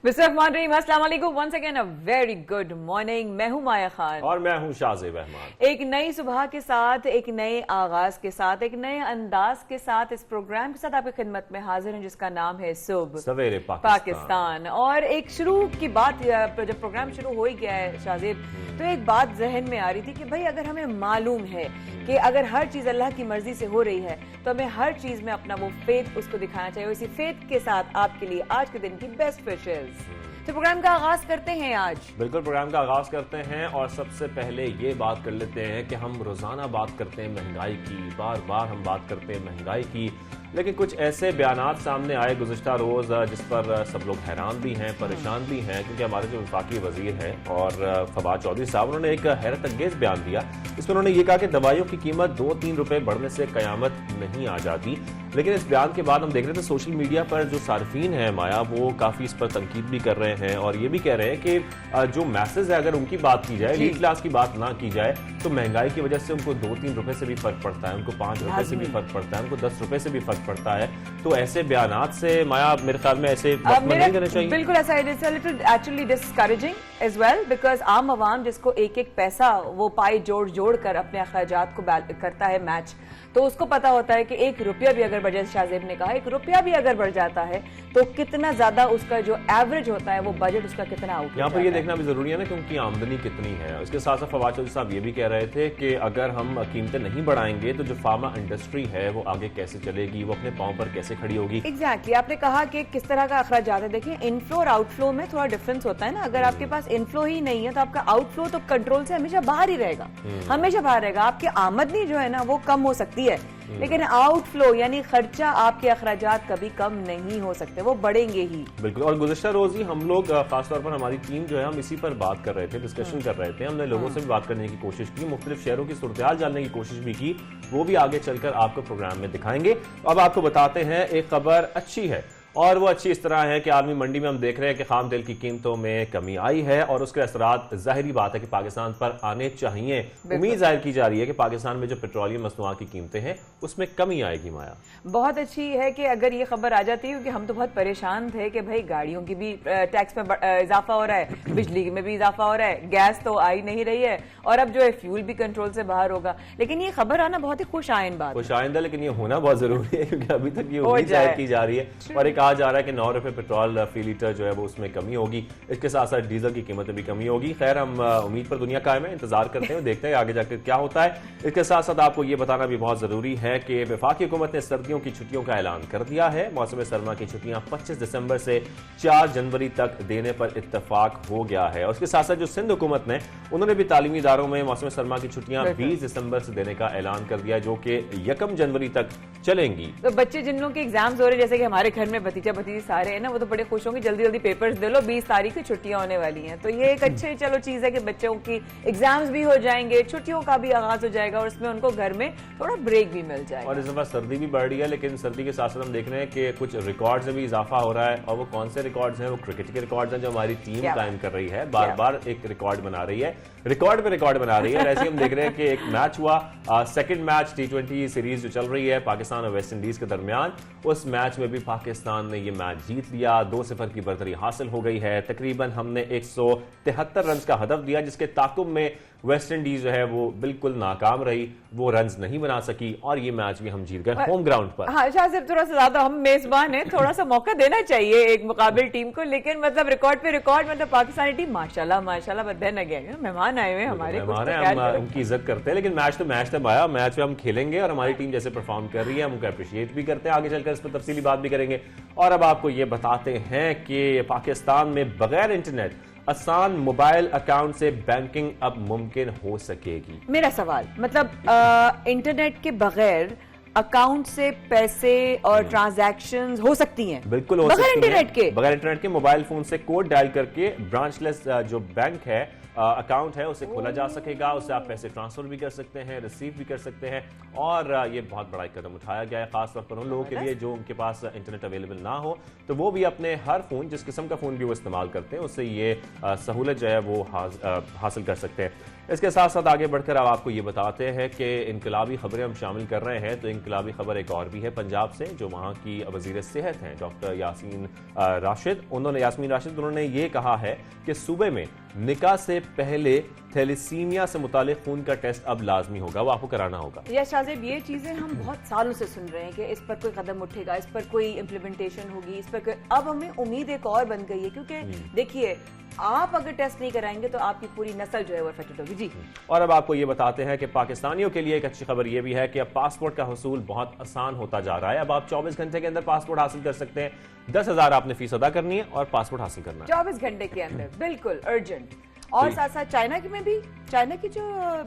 अस्सलाम वालेकुम once again a very good morning. मैं हूं माया खान और मैं हूं शाहजेब रहमान। एक नई सुबह के साथ, एक नए आगाज के साथ, एक नए अंदाज के साथ इस प्रोग्राम के साथ आपकी खिदमत में हाजिर हैं जिसका नाम है सुबह सवेरे पाकिस्तान। और एक शुरू की बात, जब प्रोग्राम शुरू हो ही गया है शाहजेब, तो एक बात जहन में आ रही थी कि भाई अगर हमें मालूम है कि अगर हर चीज अल्लाह की मर्जी से हो रही है तो हमें हर चीज में अपना वो फेथ उसको दिखाना चाहिए। इसी फेथ के साथ आपके लिए आज के दिन की बेस्ट विशेस। तो प्रोग्राम का आगाज करते हैं आज। बिल्कुल, प्रोग्राम का आगाज करते हैं और सबसे पहले ये बात कर लेते हैं कि हम रोजाना बात करते हैं महंगाई की, बार बार हम बात करते हैं महंगाई की, लेकिन कुछ ऐसे बयानात सामने आए गुज़िश्ता रोज जिस पर सब लोग हैरान भी हैं, परेशान भी हैं, क्योंकि हमारे जो वफाकी वजीर हैं और फवाद चौधरी साहब, उन्होंने एक हैरत अंगेज बयान दिया। इसमें उन्होंने ये कहा कि दवाइयों की कीमत 2-3 रुपए बढ़ने से कयामत नहीं आ जाती। लेकिन इस बयान के बाद हम देख रहे थे सोशल मीडिया पर जो सार्फिन है माया, वो काफी इस पर तनकीद भी कर रहे हैं और ये भी कह रहे हैं कि जो मैसेज है अगर उनकी बात की जाए, लीड क्लास की बात ना की जाए, तो महंगाई की वजह से उनको 2-3 रुपए से भी फर्क पड़ता है, उनको 5 रुपए से भी फर्क पड़ता है, उनको 10 रुपए से भी फर्क पड़ता है। तो ऐसे बयानात से माया मेरे ख्याल में ऐसे नहीं करने चाहिए। बिल्कुल ऐसा actually discouraging as well, because आम आवाम जिसको एक एक पैसा वो पाई जोड़ जोड़ कर अपने अखराजात को करता है मैच, तो उसको पता होता है कि 1 रुपया भी अगर बढ़ जाए, शाहजेब ने कहा 1 रुपया भी अगर बढ़ जाता है तो कितना ज्यादा उसका जो एवरेज होता है वो बजट उसका कितना आउट। यहाँ पर ये देखना भी जरूरी है ना कि उनकी आमदनी कितनी है। उसके साथ साथ फवाद चौधरी साहब ये भी कह रहे थे कि अगर हम कीमतें नहीं बढ़ाएंगे तो जो फार्मा इंडस्ट्री है वो आगे कैसे चलेगी, वो अपने पांव पर कैसे खड़ी होगी। एग्जैक्टली आपने कहा कि किस तरह का अखराजात है। देखिए, इनफ्लो और आउटफ्लो में थोड़ा डिफरेंस होता है ना। अगर आपके पास इनफ्लो ही नहीं है तो आपका आउटफ्लो तो कंट्रोल से हमेशा बाहर ही रहेगा, हमेशा बाहर रहेगा। आपकी आमदनी जो है ना वो कम हो सकती है, लेकिन आउटफ्लो यानी खर्चा, आपके अखराजात कभी कम नहीं हो सकते, वो बढ़ेंगे ही। बिल्कुल। और गुज़िश्ता रोज ही हम लोग खासतौर पर हमारी टीम जो है, हम इसी पर बात कर रहे थे, डिस्कशन कर रहे थे। हमने लोगों से भी बात करने की कोशिश की, मुख्तलिफ शहरों की सूरत-ए-हाल जानने की कोशिश भी की, वो भी आगे चलकर आपको प्रोग्राम में दिखाएंगे। अब आपको बताते हैं एक खबर अच्छी है, और वो अच्छी इस तरह है कि आलमी मंडी में हम देख रहे हैं कि खाम तेल की कीमतों में कमी आई है और उसके असरात जाहिर बात है कि पाकिस्तान पर आने चाहिए। उम्मीद जाहिर की जा रही है कि पाकिस्तान में जो पेट्रोलियम मसनूआत की कीमतें हैं उसमें कमी आएगी। माया बहुत अच्छी है कि अगर ये खबर आ जाती है, क्योंकि हम तो बहुत परेशान थे कि भाई गाड़ियों की भी टैक्स में इजाफा हो रहा है, बिजली में भी इजाफा हो रहा है, गैस तो आ ही नहीं रही है, और अब जो है फ्यूल भी कंट्रोल से बाहर होगा। लेकिन ये खबर आना बहुत ही खुश आइंद बात, खुश आइंदा, लेकिन ये होना बहुत जरूरी है क्योंकि अभी तक ये उम्मीद जाहिर की जा रही है और एक कहा जा रहा है कि 9 रुपए पेट्रोल फी लीटर जो है वो उसमें कमी होगी। इसके साथ साथ डीजल की कीमत में भी कमी होगी। खैर, हम उम्मीद पर दुनिया कायम है, इंतजार करते हैं, देखते हैं आगे जाकर क्या होता है। इसके साथ साथ आपको ये बताना भी बहुत जरूरी है कि वफाकी हुकूमत ने सर्दियों की छुट्टियों का ऐलान कर दिया है। मौसम सरमा की छुट्टियां 25 दिसंबर से 4 जनवरी तक देने पर इत्तेफाक हो गया है। और उसके साथ साथ जो सिंध हुकूमत ने, उन्होंने भी तालीमी इदारों में मौसम सरमा की छुट्टियां 20 दिसंबर से देने का ऐलान कर दिया, जो कि 1 जनवरी तक चलेंगी। तो बच्चे जिन लोगों के एग्जाम्स हो रहे हैं, जैसे कि हमारे घर में भतीजा भतीजी सारे हैं ना, वो तो बड़े खुश होंगे, जल्दी जल्दी पेपर्स दे लो, 20 तारीख की छुट्टियां होने वाली हैं। तो ये एक अच्छी चलो चीज है कि बच्चों की एग्जाम्स भी हो जाएंगे, छुट्टियों का भी आगाज हो जाएगा और उसमें उनको घर में थोड़ा ब्रेक भी मिल जाएगा। और इस दफा सर्दी भी बढ़ रही है, लेकिन सर्दी के साथ साथ हम देख रहे हैं कि कुछ रिकॉर्ड्स में भी इजाफा हो रहा है। और वो कौन से रिकॉर्ड्स हैं? वो क्रिकेट के रिकॉर्ड्स हैं जो हमारी टीम कायम कर रही है, बार बार एक रिकॉर्ड बना रही है, रिकॉर्ड पे रिकॉर्ड बना रही है। ऐसे हम देख रहे हैं कि एक मैच हुआ, सेकंड मैच T20 सीरीज जो चल रही है पाकिस्तान और वेस्ट इंडीज के दरमियान, उस मैच में भी पाकिस्तान ने ये मैच जीत लिया, 2-0 की बर्तरी हासिल हो गई है। तकरीबन हमने 173 रन का हदफ दिया, जिसके ताकुब में वेस्ट इंडीज जो है वो बिल्कुल नाकाम रही, वो रन्स नहीं बना सकी और ये मैच भी हम जीत गए होम ग्राउंड पर। हाँ शाहजेब, थोड़ा सा ज्यादा हम मेजबान हैं, थोड़ा सा मौका देना चाहिए एक मुकाबिल टीम को, लेकिन मतलब रिकॉर्ड पे रिकॉर्ड, मतलब पाकिस्तानी टीम माशाल्लाह माशाल्लाह, बदन गए, मेहमान आए हुए हमारे, हम उनकी इज्जत करते हैं, लेकिन मैच तो मैच तब आया, मैच में हम खेलेंगे और हमारी टीम जैसे परफॉर्म कर रही है हम उनको अप्रिशिएट भी करते हैं। आगे चलकर इस पर तफसीली बात भी करेंगे। और अब आपको ये बताते हैं कि पाकिस्तान में बगैर इंटरनेट आसान मोबाइल अकाउंट से बैंकिंग अब मुमकिन हो सकेगी। मेरा सवाल, मतलब इंटरनेट के बगैर अकाउंट से पैसे और ट्रांजैक्शंस हो सकती हैं? बिल्कुल हो सकती हैं। बगैर इंटरनेट के मोबाइल फोन से कोड डायल करके ब्रांचलेस जो बैंक है अकाउंट है उसे खोला जा सकेगा, उससे आप पैसे ट्रांसफर भी कर सकते हैं, रिसीव भी कर सकते हैं। और ये बहुत बड़ा कदम उठाया गया है खासतौर पर उन लोगों के लिए जो उनके पास इंटरनेट अवेलेबल ना हो, तो वो भी अपने हर फोन, जिस किस्म का फोन भी वो इस्तेमाल करते हैं, उससे ये सहूलत जो है वो हासिल कर सकते हैं। इसके साथ साथ आगे बढ़कर अब आपको ये बताते हैं कि इनकलाबी खबरें हम शामिल कर रहे हैं, तो इनकलाबी खबर एक और भी है पंजाब से, जो वहां की वजीर सेहत हैं डॉक्टर यासीन राशिद। उन्होंने ये कहा है कि सूबे में निकाह से पहले थैलेसीमिया से मुतालिक खून का टेस्ट अब लाजमी होगा, वो आपको कराना होगा। यस शाहजेब, ये चीजें हम बहुत सालों से सुन रहे हैं कि इस पर कोई कदम उठेगा, इस पर कोई इम्प्लीमेंटेशन होगी, इस पर अब हमें उम्मीद एक और बन गई है, क्योंकि देखिए आप अगर टेस्ट नहीं कराएंगे तो आपकी पूरी नस्ल जो है वो अफेक्टेड होगी। जी, और अब आपको ये बताते हैं कि पाकिस्तानियों के लिए एक अच्छी खबर ये भी है कि अब पासपोर्ट का हुसूल बहुत आसान होता जा रहा है। अब आप 24 घंटे के अंदर पासपोर्ट हासिल कर सकते हैं। 10,000 आपने फीस अदा करनी है और पासपोर्ट हासिल करना है 24 घंटे के अंदर, बिल्कुल अर्जेंट। और साथ साथ चाइना की में भी, चाइना की जो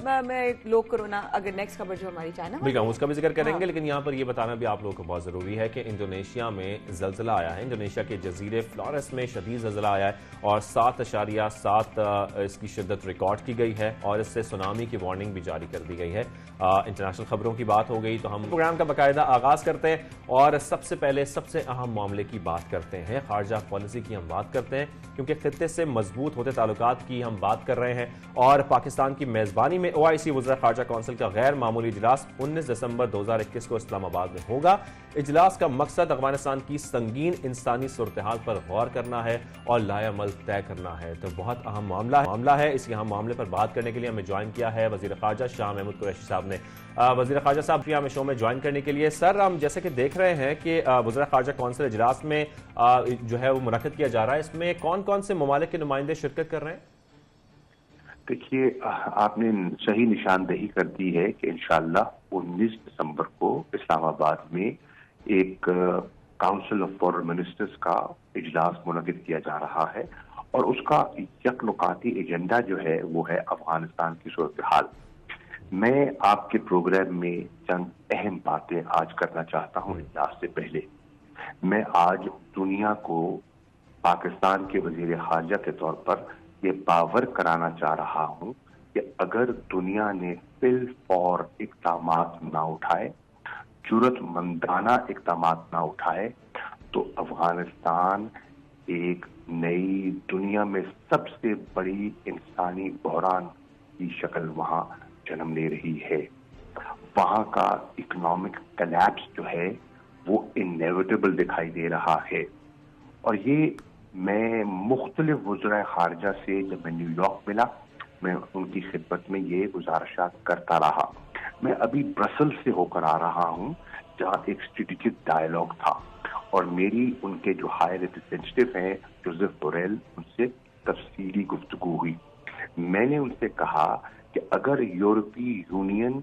मैं लोग कोरोना, अगर नेक्स्ट खबर जो हमारी चाइना बिल्कुल उसका भी जिक्र करेंगे, लेकिन यहाँ पर ये बताना भी आप लोगों को बहुत जरूरी है कि इंडोनेशिया में जलजिला आया है। इंडोनेशिया के जजीरे फ्लोरेस में शदीद जलजिला आया है और 7.7 इसकी शिद्दत रिकॉर्ड की गई है और इससे सुनामी की वार्निंग भी जारी कर दी गई है। इंटरनेशनल खबरों की बात हो गई तो हम प्रोग्राम का बाकायदा आगाज करते हैं और सबसे पहले सबसे अहम मामले की बात करते हैं, खारजा पॉलिसी की हम बात करते हैं, क्योंकि खित्ते से मजबूत होते ताल्लुकात की हम बात कर रहे हैं। और पाकिस्तान की मेजबानी में OIC वज़ीर ख़ारजा काउंसिल का गैर मामूली इजलास 19 दिसंबर 2021 को इस्लामाबाद में होगा। इजलास का मकसद अफगानिस्तान की संगीन इंसानी सूरत हाल पर गौर करना है और लाएअमल तय करना है। तो बहुत अहम मामला है। इसी अहम मामले पर बात करने के लिए हमें ज्वाइन किया है वज़ीर ख़ारजा शाह महमूद कुरैशी साहब ने। वज़ीर ख़ारजा साहब प्रिया में शो में ज्वाइन करने के लिए। सर, हम जैसे कि देख रहे हैं कि वज़ीर ख़ारजा काउंसिल इजलास में जो है वो मुनक़्क़िद किया जा रहा है, इसमें कौन कौन से ममालिक के नुमाइंदे शिरकत कर रहे हैं? देखिए, आपने सही निशानदेही कर दी है कि इंशाअल्लाह 19 दिसंबर को इस्लामाबाद में एक काउंसिल ऑफ फॉरेन मिनिस्टर्स का इजलास मुनक़्क़िद किया जा रहा है और उसका यकनुकाती एजेंडा जो है वो है अफगानिस्तान की सूरत हाल। मैं आपके प्रोग्राम में चंद अहम बातें आज करना चाहता हूँ। इजलास से पहले मैं आज दुनिया को पाकिस्तान के वजीर खारजा के तौर पर ये बावर कराना चाह रहा हूं कि अगर दुनिया ने फिल फॉर इक़दामात ना उठाए, जुर्रतमंदाना इक़दामात ना उठाए, तो अफगानिस्तान एक नई दुनिया में सबसे बड़ी इंसानी बहरान की शक्ल वहां जन्म ले रही है। वहां का इकोनॉमिक कलैप्स जो है वो इनएविटेबल दिखाई दे रहा है। और ये मैं मुख्तलिफ वज़राए खारजा से जब मैं न्यूयॉर्क मिला, मैं उनकी खिदमत में ये गुजारिशात करता रहा। मैं अभी ब्रसल्स से होकर आ रहा हूँ जहाँ एक स्ट्रेटेजिक डायलॉग था और मेरी उनके जो हाई रिप्रेजेंटेटिव हैं जोसेफ बोरेल, उनसे तफसीली गुफ्तगू हुई। मैंने उनसे कहा कि अगर यूरोपीय यूनियन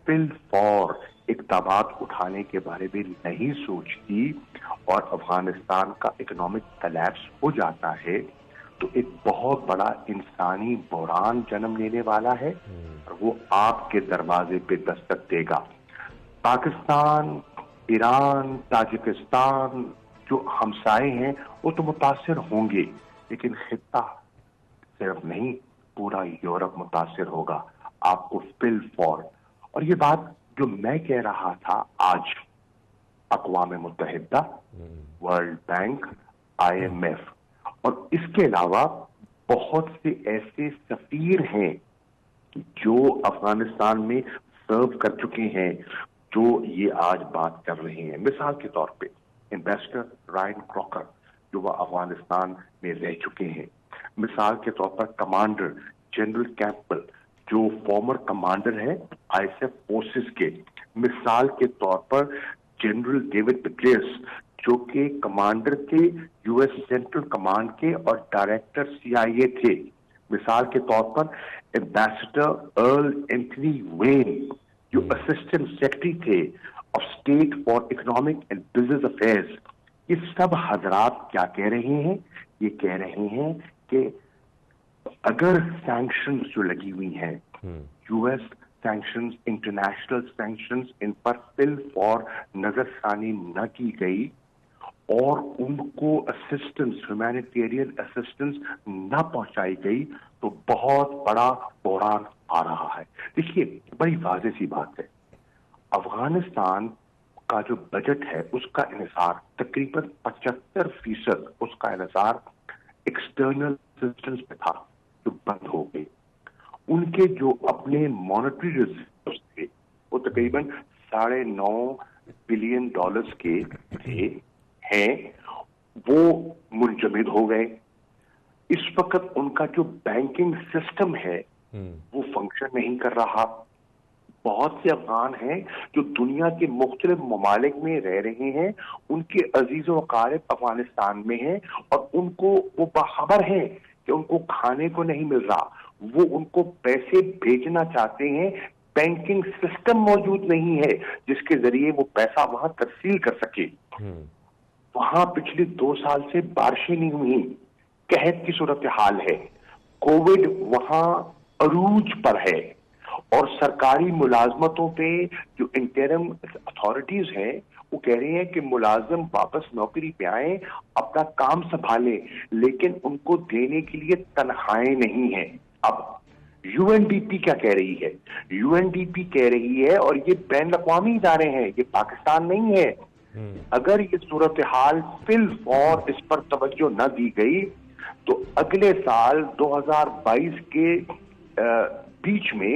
फिल फॉर इक़दामात उठाने के बारे में नहीं सोचती और अफगानिस्तान का इकोनॉमिक कलैप्स हो जाता है तो एक बहुत बड़ा इंसानी बहरान जन्म लेने वाला है और वो आपके दरवाजे पे दस्तक देगा। पाकिस्तान, ईरान, ताजिकिस्तान जो हमसाए हैं वो तो मुतासिर होंगे, लेकिन खित्ता सिर्फ नहीं पूरा यूरोप मुतासिर होगा। आपको फिल फॉर, और ये बात जो मैं कह रहा था आज अक़वाम मुत्तहिदा, वर्ल्ड बैंक, IMF और इसके अलावा बहुत से ऐसे सफीर हैं जो अफगानिस्तान में सर्व कर चुके हैं जो ये आज बात कर रहे हैं। मिसाल के तौर पे एम्बेसडर रायन क्रॉकर जो वह अफगानिस्तान में रह चुके हैं। मिसाल के तौर पर कमांडर जनरल कैंपबेल जो फॉर्मर कमांडर है ISAF फोर्सेस के। मिसाल के तौर पर जनरल डेविड पेट्रेयस जो कि कमांडर थे US सेंट्रल कमांड के और डायरेक्टर CIA थे। मिसाल के तौर पर एम्बेसडर अर्ल एंथनी वेन जो असिस्टेंट सेक्रेटरी थे of state for economic and business affairs. ये सब हजरात क्या कह रहे हैं? ये कह रहे हैं कि अगर सैंक्शंस जो लगी हुई हैं, US सैंक्शंस, इंटरनेशनल सैंक्शंस, इन पर फिल फॉर नजरसानी न की गई और उनको असिस्टेंस, ह्यूमैनिटेरियन असिस्टेंस न पहुंचाई गई तो बहुत बड़ा बहरान आ रहा है। देखिए, बड़ी वाज़ेह सी बात है, अफगानिस्तान का जो बजट है उसका इन्हिसार तकरीबन 75% उसका इन्हिसार एक्सटर्नल असिस्टेंस पे था जो बंद हो गई। उनके जो अपने मॉनेटरी रिजर्व थे वो तकरीबन $9.5 बिलियन के थे हैं, वो मुंजमद हो गए। इस वक्त उनका जो बैंकिंग सिस्टम है वो फंक्शन नहीं कर रहा। बहुत से अफगान हैं जो दुनिया के मुख्तलिफ ममालिक में रह रहे हैं, उनके अजीज व अकारिब अफगानिस्तान में हैं और उनको वो बाखबर हैं कि उनको खाने को नहीं मिल रहा। वो उनको पैसे भेजना चाहते हैं, बैंकिंग सिस्टम मौजूद नहीं है जिसके जरिए वो पैसा वहां तरसील कर सके। वहां पिछले 2 साल से बारिशें नहीं हुई, कहत की सूरत हाल है, कोविड वहां अरूज पर है और सरकारी मुलाजमतों पे जो इंटरिम अथॉरिटीज हैं वो कह रहे हैं कि मुलाजिम वापस नौकरी पे आए, अपना काम संभालें, लेकिन उनको देने के लिए तनख्वाहें नहीं है। अब यूएनडीपी क्या कह रही है? यूएनडीपी कह रही है, और ये बैन अवी इदारे हैं, ये पाकिस्तान नहीं है, अगर ये सूरत हाल फिल और इस पर तवज्जो न दी गई तो अगले साल 2022 के बीच में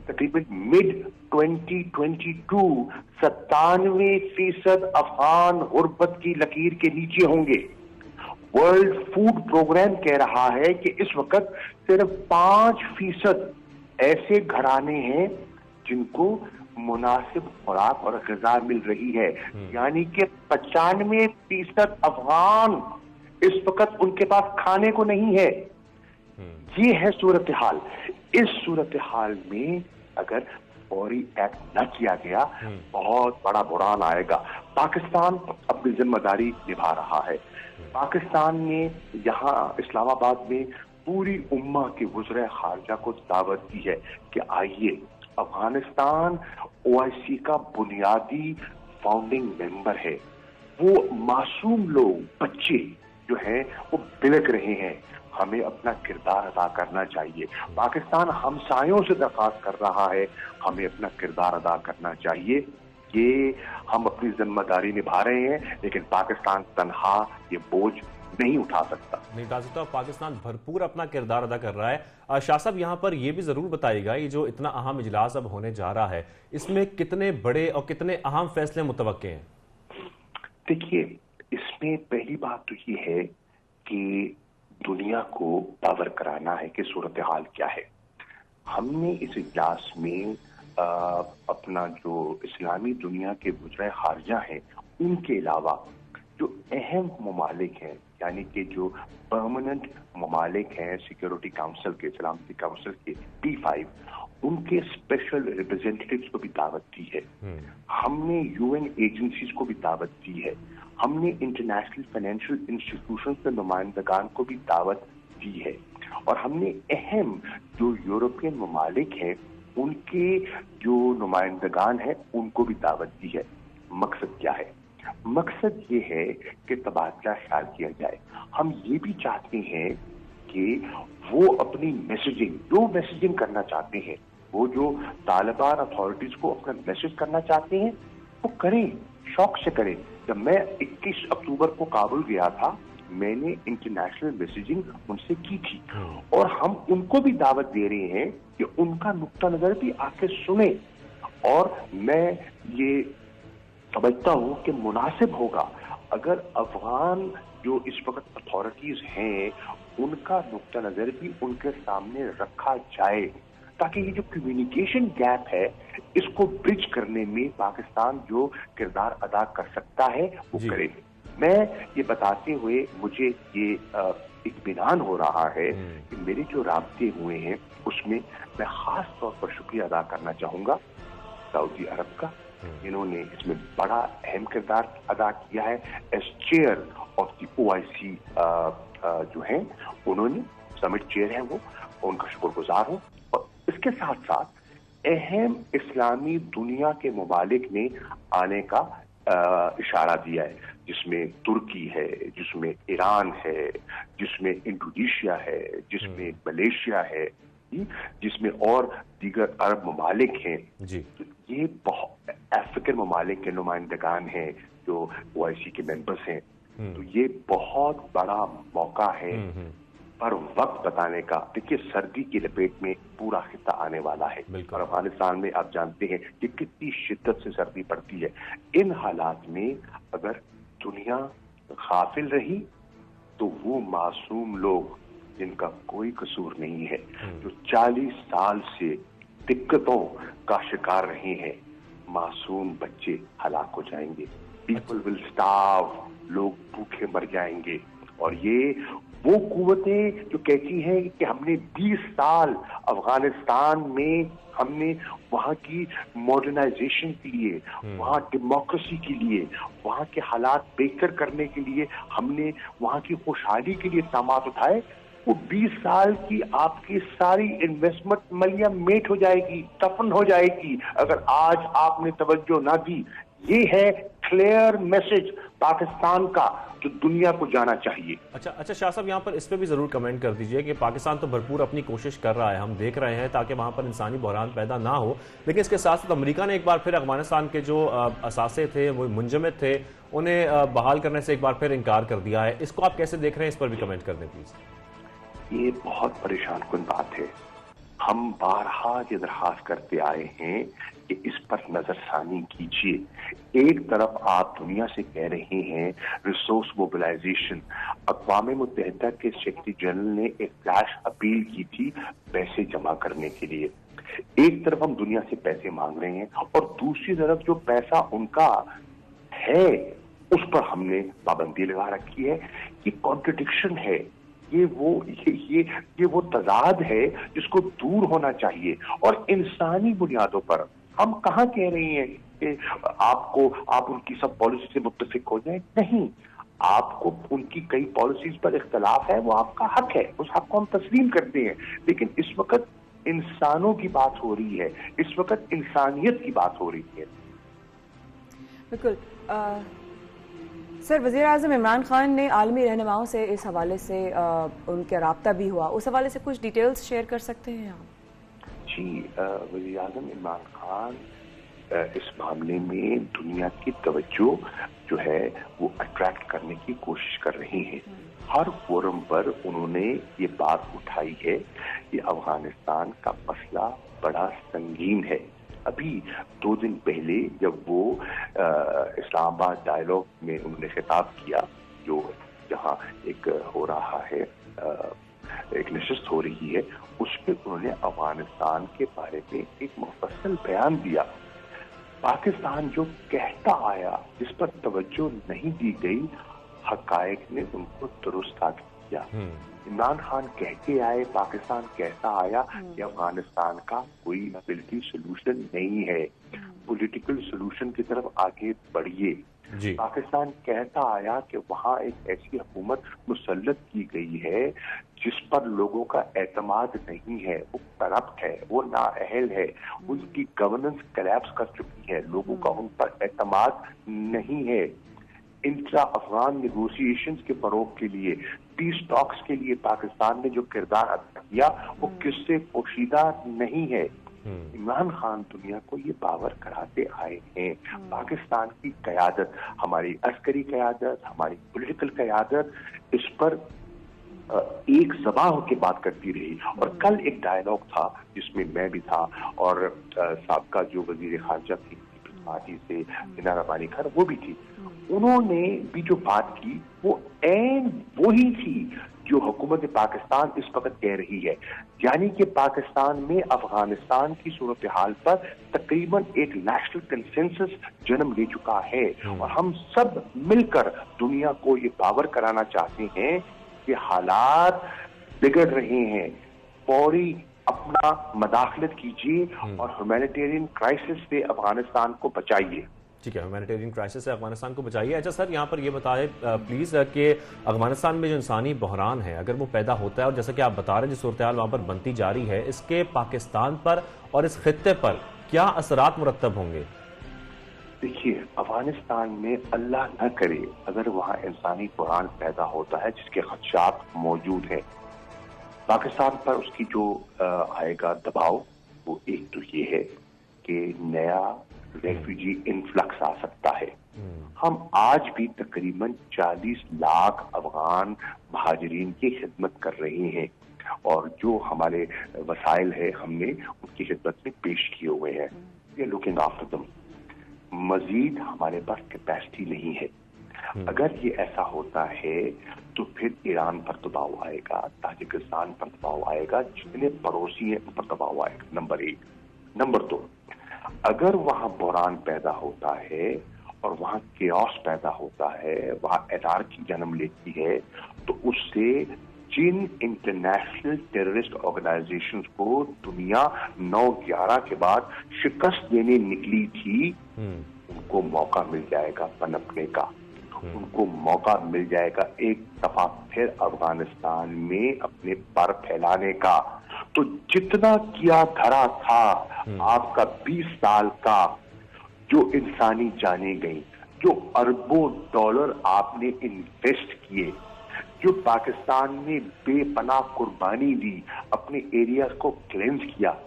तकरीबन मिड 2022 97% अफगान गुर्बत की लकीर के नीचे होंगे। वर्ल्ड फूड प्रोग्राम कह रहा है कि इस वक्त सिर्फ 5% ऐसे घराने हैं जिनको मुनासिब खुराक और ग़िज़ा मिल रही है, यानी कि 95% अफगान इस वक्त उनके पास खाने को नहीं है। ये है सूरत हाल। इस सूरत हाल में अगर फौरी एक्ट न किया गया बहुत बड़ा बुरान आएगा। पाकिस्तान अपनी जिम्मेदारी निभा रहा है। पाकिस्तान ने यहाँ इस्लामाबाद में पूरी उम्मा के वज़ीर खारजा को दावत दी है कि आइए, अफगानिस्तान ओआईसी का बुनियादी फाउंडिंग मेंबर है। वो मासूम लोग, बच्चे जो हैं वो बिलक रहे हैं, हमें अपना किरदार अदा करना चाहिए। पाकिस्तान हमसायों से दरख्वास्त कर रहा है, हमें अपना किरदार अदा करना चाहिए। ये हम अपनी जिम्मेदारी निभा रहे हैं, लेकिन पाकिस्तान तन्हा ये बोझ नहीं उठा सकता। पाकिस्तान भरपूर अपना किरदार अदा कर रहा है। शाह साहब, यहाँ पर यह भी जरूर बताइएगा, ये जो इतना अहम इजलास अब होने जा रहा है, इसमें कितने बड़े और कितने अहम फैसले मुतवक्के हैं? देखिए, इसमें पहली बात तो ये है कि दुनिया को बावर कराना है कि सूरत हाल क्या है। हमने इस इजलास में अपना जो इस्लामी दुनिया के वज़ीर खारजा हैं उनके अलावा जो अहम ममालिक हैं, यानी कि जो परमानेंट ममालिक हैं सिक्योरिटी काउंसिल के, सलामती काउंसिल के P5, उनके स्पेशल रिप्रेजेंटेटिव्स को भी दावत दी है। हमने यूएन एजेंसीज को भी दावत दी है। हमने इंटरनेशनल फाइनेंशियल इंस्टीट्यूशंस के नुमाइंदगान को भी दावत दी है। और हमने अहम जो यूरोपियन ममालिक हैं उनके जो नुमाइंदगान हैं उनको भी दावत दी है। मकसद क्या है? मकसद ये है कि तबादला ख्याल किया जाए। हम ये भी चाहते हैं कि वो अपनी मैसेजिंग करना चाहते हैं, वो जो तालिबान अथॉरिटीज को अपना मैसेज करना चाहते हैं वो करें, शौक से करें। जब मैं 21 अक्टूबर को काबुल गया था, मैंने इंटरनेशनल मैसेजिंग उनसे की थी और हम उनको भी दावत दे रहे हैं कि उनका नुक्ता नजर भी आके सुने। और मैं ये समझता हूं कि मुनासिब होगा अगर अफगान जो इस वक्त अथॉरिटीज हैं उनका नुक्ता नजर भी उनके सामने रखा जाए, ताकि ये जो कम्युनिकेशन गैप है इसको ब्रिज करने में पाकिस्तान जो किरदार अदा कर सकता है वो करे। मैं ये बताते हुए मुझे ये इत्मीनान हो रहा है कि मेरे जो राब्ते हुए हैं उसमें मैं खास तौर पर शुक्रिया अदा करना चाहूंगा सऊदी अरब का। इन्होंने इसमें बड़ा अहम किरदार अदा किया है। As chair of the OIC जो हैं उन्होंने, समिट चेयर हैं वो, उनका शुक्रगुजार हूं। और इसके साथ साथ अहम इस्लामी दुनिया के ममालिक ने आने का इशारा दिया है, जिसमें तुर्की है, जिसमें ईरान है, जिसमें इंडोनेशिया है, जिसमें मलेशिया है, जिसमें और दीगर अरब ममालिक हैं। तो ये बहुत अफ्रीकन ममालिक के नुमाइंदगान हैं जो OIC के मेंबर्स हैं। तो ये बहुत बड़ा मौका है पर वक्त बताने का। देखिए, सर्दी की लपेट में पूरा खिता आने वाला है और अफगानिस्तान में आप जानते हैं कि कितनी शिद्दत से सर्दी पड़ती है। इन हालात में अगर दुनिया गाफिल रही तो वो मासूम लोग जिनका कोई कसूर नहीं है, जो 40 साल से दिक्कतों का शिकार रहे हैं, मासूम बच्चे हलाक हो जाएंगे। पीपल विल स्टार्व, लोग भूखे मर जाएंगे। और ये वो कुव्वतें जो कहती हैं कि हमने 20 साल अफगानिस्तान में हमने वहां की मॉडर्नाइजेशन के लिए, वहां डेमोक्रेसी के लिए, वहां के हालात बेहतर करने के लिए, हमने वहां की खुशहाली के लिए इक़दामात उठाए, वो 20 साल की आपकी सारी इन्वेस्टमेंट मलिया मेट हो जाएगी, दफन हो जाएगी अगर आज आपने तवज्जो ना दी। ये है क्लियर मैसेज पाकिस्तान का जो दुनिया को जाना चाहिए। अच्छा शाह साहब, यहाँ पर इस पे भी जरूर कमेंट कर दीजिए कि पाकिस्तान तो भरपूर अपनी कोशिश कर रहा है, हम देख रहे हैं, ताकि वहां पर इंसानी बहरान पैदा ना हो, लेकिन इसके साथ साथ अमेरिका ने एक बार फिर अफगानिस्तान के जो असासे थे, वो मुंजमद थे, उन्हें बहाल करने से एक बार फिर इनकार कर दिया है। इसको आप कैसे देख रहे हैं? इस पर भी कमेंट कर दें प्लीज। ये बहुत परेशान कुन बात है। हम बारहा ये दरखास्त करते आए हैं कि इस पर नजरसानी कीजिए। एक तरफ आप दुनिया से कह रहे हैं रिसोर्स मोबिलाइजेशन, अक़वाम मुत्तहिदा के सेक्रेटरी जनरल ने एक फ्लैश अपील की थी पैसे जमा करने के लिए। एक तरफ हम दुनिया से पैसे मांग रहे हैं और दूसरी तरफ जो पैसा उनका है उस पर हमने पाबंदी लगा रखी है। ये कॉन्ट्रडिक्शन है, ये वो तजाद है जिसको दूर होना चाहिए। और इंसानी बुनियादों पर हम कहाँ कह रहे हैं कि आप उनकी सब पॉलिसी से मुत्तफिक हो जाए? नहीं, आपको उनकी कई पॉलिसीज पर इख्तलाफ है, वो आपका हक है, उस हक को हम तस्लीम करते हैं। लेकिन इस वक्त इंसानों की बात हो रही है, इस वक्त इंसानियत की बात हो रही है। बिल्कुल। सर, वज़ीर आज़म इमरान खान ने आलमी रहनुमाओं से इस हवाले से उनका राब्ता भी हुआ, उस हवाले से कुछ डिटेल्स शेयर कर सकते हैं आप? जी, वज़ीर आज़म इमरान खान इस मामले में दुनिया की तवज्जो जो है वो अट्रैक्ट करने की कोशिश कर रहे हैं। हर फोरम पर उन्होंने ये बात उठाई है कि अफगानिस्तान का मसला बड़ा संगीन है। अभी 2 दिन पहले जब वो इस्लामाबाद डायलॉग में उन्होंने खिताब किया, जो जहां एक हो रहा है, एक नशिस्त हो रही है, उसमें उन्होंने अफगानिस्तान के बारे में एक मुफस्सल बयान दिया। पाकिस्तान जो कहता आया, जिस पर तवज्जो नहीं दी गई, हकायक ने उनको दुरुस्त किया। इमरान खान कहते आए, पाकिस्तान कहता आया कि अफगानिस्तान का कोई मिलिट्री सोल्यूशन नहीं है, पॉलिटिकल सोल्यूशन की तरफ आगे बढ़िए। पाकिस्तान कहता आया कि वहां एक ऐसी हुकूमत मुसल्लत की गई है जिस पर लोगों का एतमाद नहीं है, वो करप्ट है, वो नाअहल है, उनकी गवर्नेंस कोलैप्स कर चुकी है, लोगों का उन पर एतमाद नहीं है। इंट्रा अफगान नेगोशिएशंस के फरोग के लिए, पीस टॉक्स के लिए पाकिस्तान ने जो किरदार अदा किया वो किससे पोशीदा नहीं है। इमरान खान दुनिया को ये बावर कराते आए हैं। पाकिस्तान की क़यादत, हमारी अस्करी क़यादत, हमारी पॉलिटिकल क़यादत इस पर एक ज़बान होकर बात करती रही। और कल एक डायलॉग था जिसमें मैं भी था और साबका जो वजीर खारजा थी पार्टी से हिना रबानी खान, वो भी थी। उन्होंने भी जो बात की वो ऐन वही थी जो हुकूमत पाकिस्तान इस वक्त कह रही है, यानी कि पाकिस्तान में अफगानिस्तान की सूरत हाल पर तकरीबन एक नेशनल कंसेंसस जन्म ले चुका है और हम सब मिलकर दुनिया को ये बावर कराना चाहते हैं कि हालात बिगड़ रहे हैं, फौरी अपना मदाखलत कीजिए और ह्यूमैनिटेरियन क्राइसिस से अफगानिस्तान को बचाइए। ठीक है, ह्यूमैनिटेरियन क्राइसिस से अफगानिस्तान को बताइए। अच्छा सर, यहाँ पर ये बताएं प्लीज कि अफगानिस्तान में जो इंसानी बहरान है, अगर वो पैदा होता है और जैसा कि आप बता रहे हैं जो सूरत हाल वहाँ पर बनती जा रही है, इसके पाकिस्तान पर और इस खित्ते पर क्या असरात मुरत्तब होंगे? देखिए, अफगानिस्तान में अल्लाह न करे अगर वहाँ इंसानी बहरान पैदा होता है जिसके खदशात मौजूद है, पाकिस्तान पर उसकी जो आएगा दबाव, वो एक तो ये है कि नया रेफ्यूजी इन्फ्लक्स आ सकता है। हम आज भी तकरीबन 40 लाख अफगान महाजरीन की खिदमत कर रहे हैं और जो हमारे वसाइल है हमने उनकी खिदमत में पेश किए हुए हैं। We are looking after them. मजीद हमारे पास कैपेसिटी नहीं है। अगर ये ऐसा होता है तो फिर ईरान पर दबाव आएगा, ताजिकिस्तान पर दबाव आएगा, जितने पड़ोसी हैं उन पर दबाव आएगा, नंबर 1। नंबर 2, अगर वहां बहरान पैदा होता है और वहां केओस पैदा होता है, वहां एनार्की जन्म लेती है, तो उससे जिन इंटरनेशनल टेररिस्ट ऑर्गेनाइजेशंस को दुनिया 9/11 के बाद शिकस्त देने निकली थी, उनको मौका मिल जाएगा पनपने का, उनको मौका मिल जाएगा एक दफा फिर अफगानिस्तान में अपने पर फैलाने का। तो जितना किया धरा था आपका 20 साल का, जो इंसानी जाने गई, जो अरबों डॉलर आपने इन्वेस्ट किए, जो पाकिस्तान ने बेपनाह कुर्बानी दी, अपने एरिया को क्लेंस किया,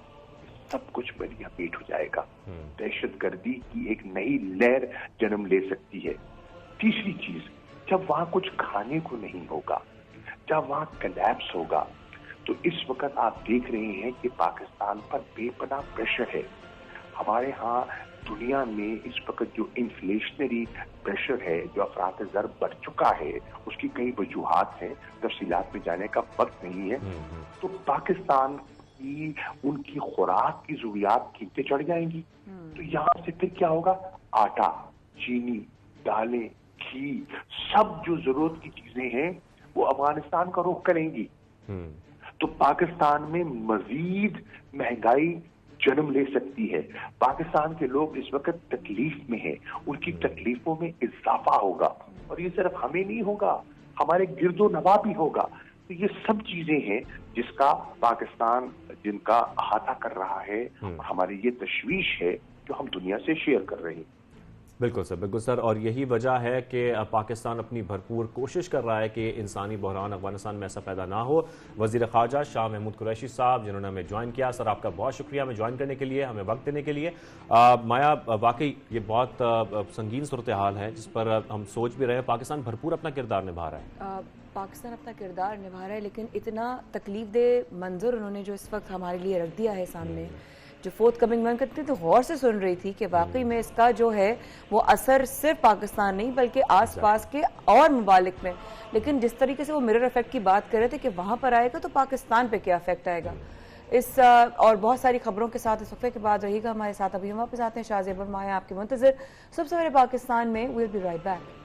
सब कुछ बढ़िया पेट हो जाएगा। दहशतगर्दी की एक नई लहर जन्म ले सकती है। तीसरी चीज, जब वहां कुछ खाने को नहीं होगा, जब वहां कलैप्स होगा, तो इस वक्त आप देख रहे हैं कि पाकिस्तान पर बेपनाह प्रेशर है। हमारे यहाँ दुनिया में इस वक्त जो इन्फ्लेशनरी प्रेशर है, जो अफरात ज़र बढ़ चुका है, उसकी कई वजूहात हैं, तफसीलात में जाने का वक्त नहीं है। तो पाकिस्तान की उनकी खुराक की जरूरियात कीमतें चढ़ जाएंगी। तो यहाँ से फिर क्या होगा? आटा, चीनी, दालें, घी, सब जो जरूरत की चीजें हैं वो अफगानिस्तान का रुख करेंगी। तो पाकिस्तान में मजीद महंगाई जन्म ले सकती है। पाकिस्तान के लोग इस वक्त तकलीफ में हैं, उनकी तकलीफों में इजाफा होगा, और ये सिर्फ हमें नहीं होगा, हमारे गिरदो नवा भी होगा। तो ये सब चीजें हैं जिसका पाकिस्तान जिनका अहाता कर रहा है, और हमारी ये तशवीश है जो हम दुनिया से शेयर कर रहे हैं। बिल्कुल सर, और यही वजह है कि पाकिस्तान अपनी भरपूर कोशिश कर रहा है कि इंसानी बहरान अफगानिस्तान में ऐसा पैदा ना हो। वज़ीर ख़ारजा शाह महमूद कुरैशी साहब जिन्होंने हमें ज्वाइन किया, सर आपका बहुत शुक्रिया हमें ज्वाइन करने के लिए, हमें वक्त देने के लिए। माया, वाकई ये बहुत संगीन सूरत हाल है जिस पर हम सोच भी रहे हैं। पाकिस्तान भरपूर अपना किरदार निभा रहा है, पाकिस्तान अपना किरदार निभा रहा है, लेकिन इतना तकलीफ दे मंजर उन्होंने जो इस वक्त हमारे लिए रख दिया है सामने, जो फोर्थ कमिंग मन करती तो गौर से सुन रही थी कि वाकई में इसका जो है वो असर सिर्फ पाकिस्तान नहीं बल्कि आसपास के और ममालिक में, लेकिन जिस तरीके से वो मिरर इफेक्ट की बात कर रहे थे कि वहां पर आएगा तो पाकिस्तान पे क्या इफेक्ट आएगा, इस और बहुत सारी खबरों के साथ इस वक्त के बाद रहिएगा हमारे साथ। अभी हम वापस आते हैं, शाहजेब और माया आपके मुंतजिर सुबह सवेरे पाकिस्तान में। Will be right back.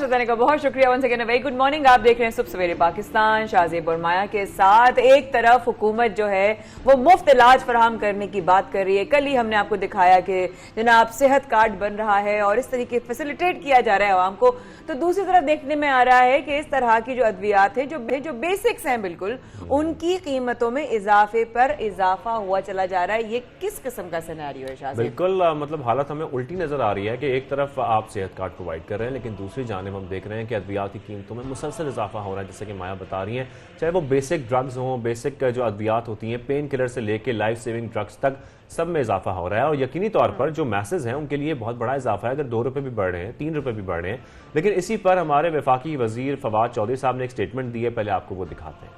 बताने का बहुत शुक्रिया। Once again very good morning. आप देख रहे हैं सुबह सवेरे पाकिस्तान शाहजेब और माया के साथ। एक तरफ हुकूमत जो है वो मुफ्त इलाज फराहम करने की बात कर रही है। कल ही हमने आपको दिखाया कि जनाब सेहत कार्ड बन रहा है और इस तरीके फैसिलिटेट किया जा रहा है आवाम को, तो दूसरी तरफ देखने में आ रहा है कि इस तरह की जो अद्वियात है जो बेसिक्स हैं बिल्कुल, उनकी कीमतों में इजाफे पर इजाफा हुआ चला जा रहा है। ये किस किस्म का सिनेरियो है शाहजेब? बिल्कुल, मतलब हालत हमें उल्टी नजर आ रही है कि एक तरफ आप सेहत कार्ड प्रोवाइड कर रहे हैं, लेकिन दूसरी जानिब हम देख रहे हैं कि अद्वियात की कीमतों में मुसलसल इजाफा हो रहा है। जैसे कि माया बता रही हैं, चाहे वो बेसिक ड्रग्स हों, बेसिक जो अद्वियात होती हैं, पेन किलर से लेके लाइफ सेविंग ड्रग्स तक, सब में इजाफा हो रहा है। और यकीनी तौर पर जो मैसेज हैं उनके लिए बहुत बड़ा इजाफा है। अगर 2 रुपए भी बढ़ रहे हैं, 3 रुपए भी बढ़ रहे हैं, लेकिन इसी पर हमारे वफाकी वजीर फवाद चौधरी साहब ने एक स्टेटमेंट दी है, पहले आपको वो दिखाते हैं।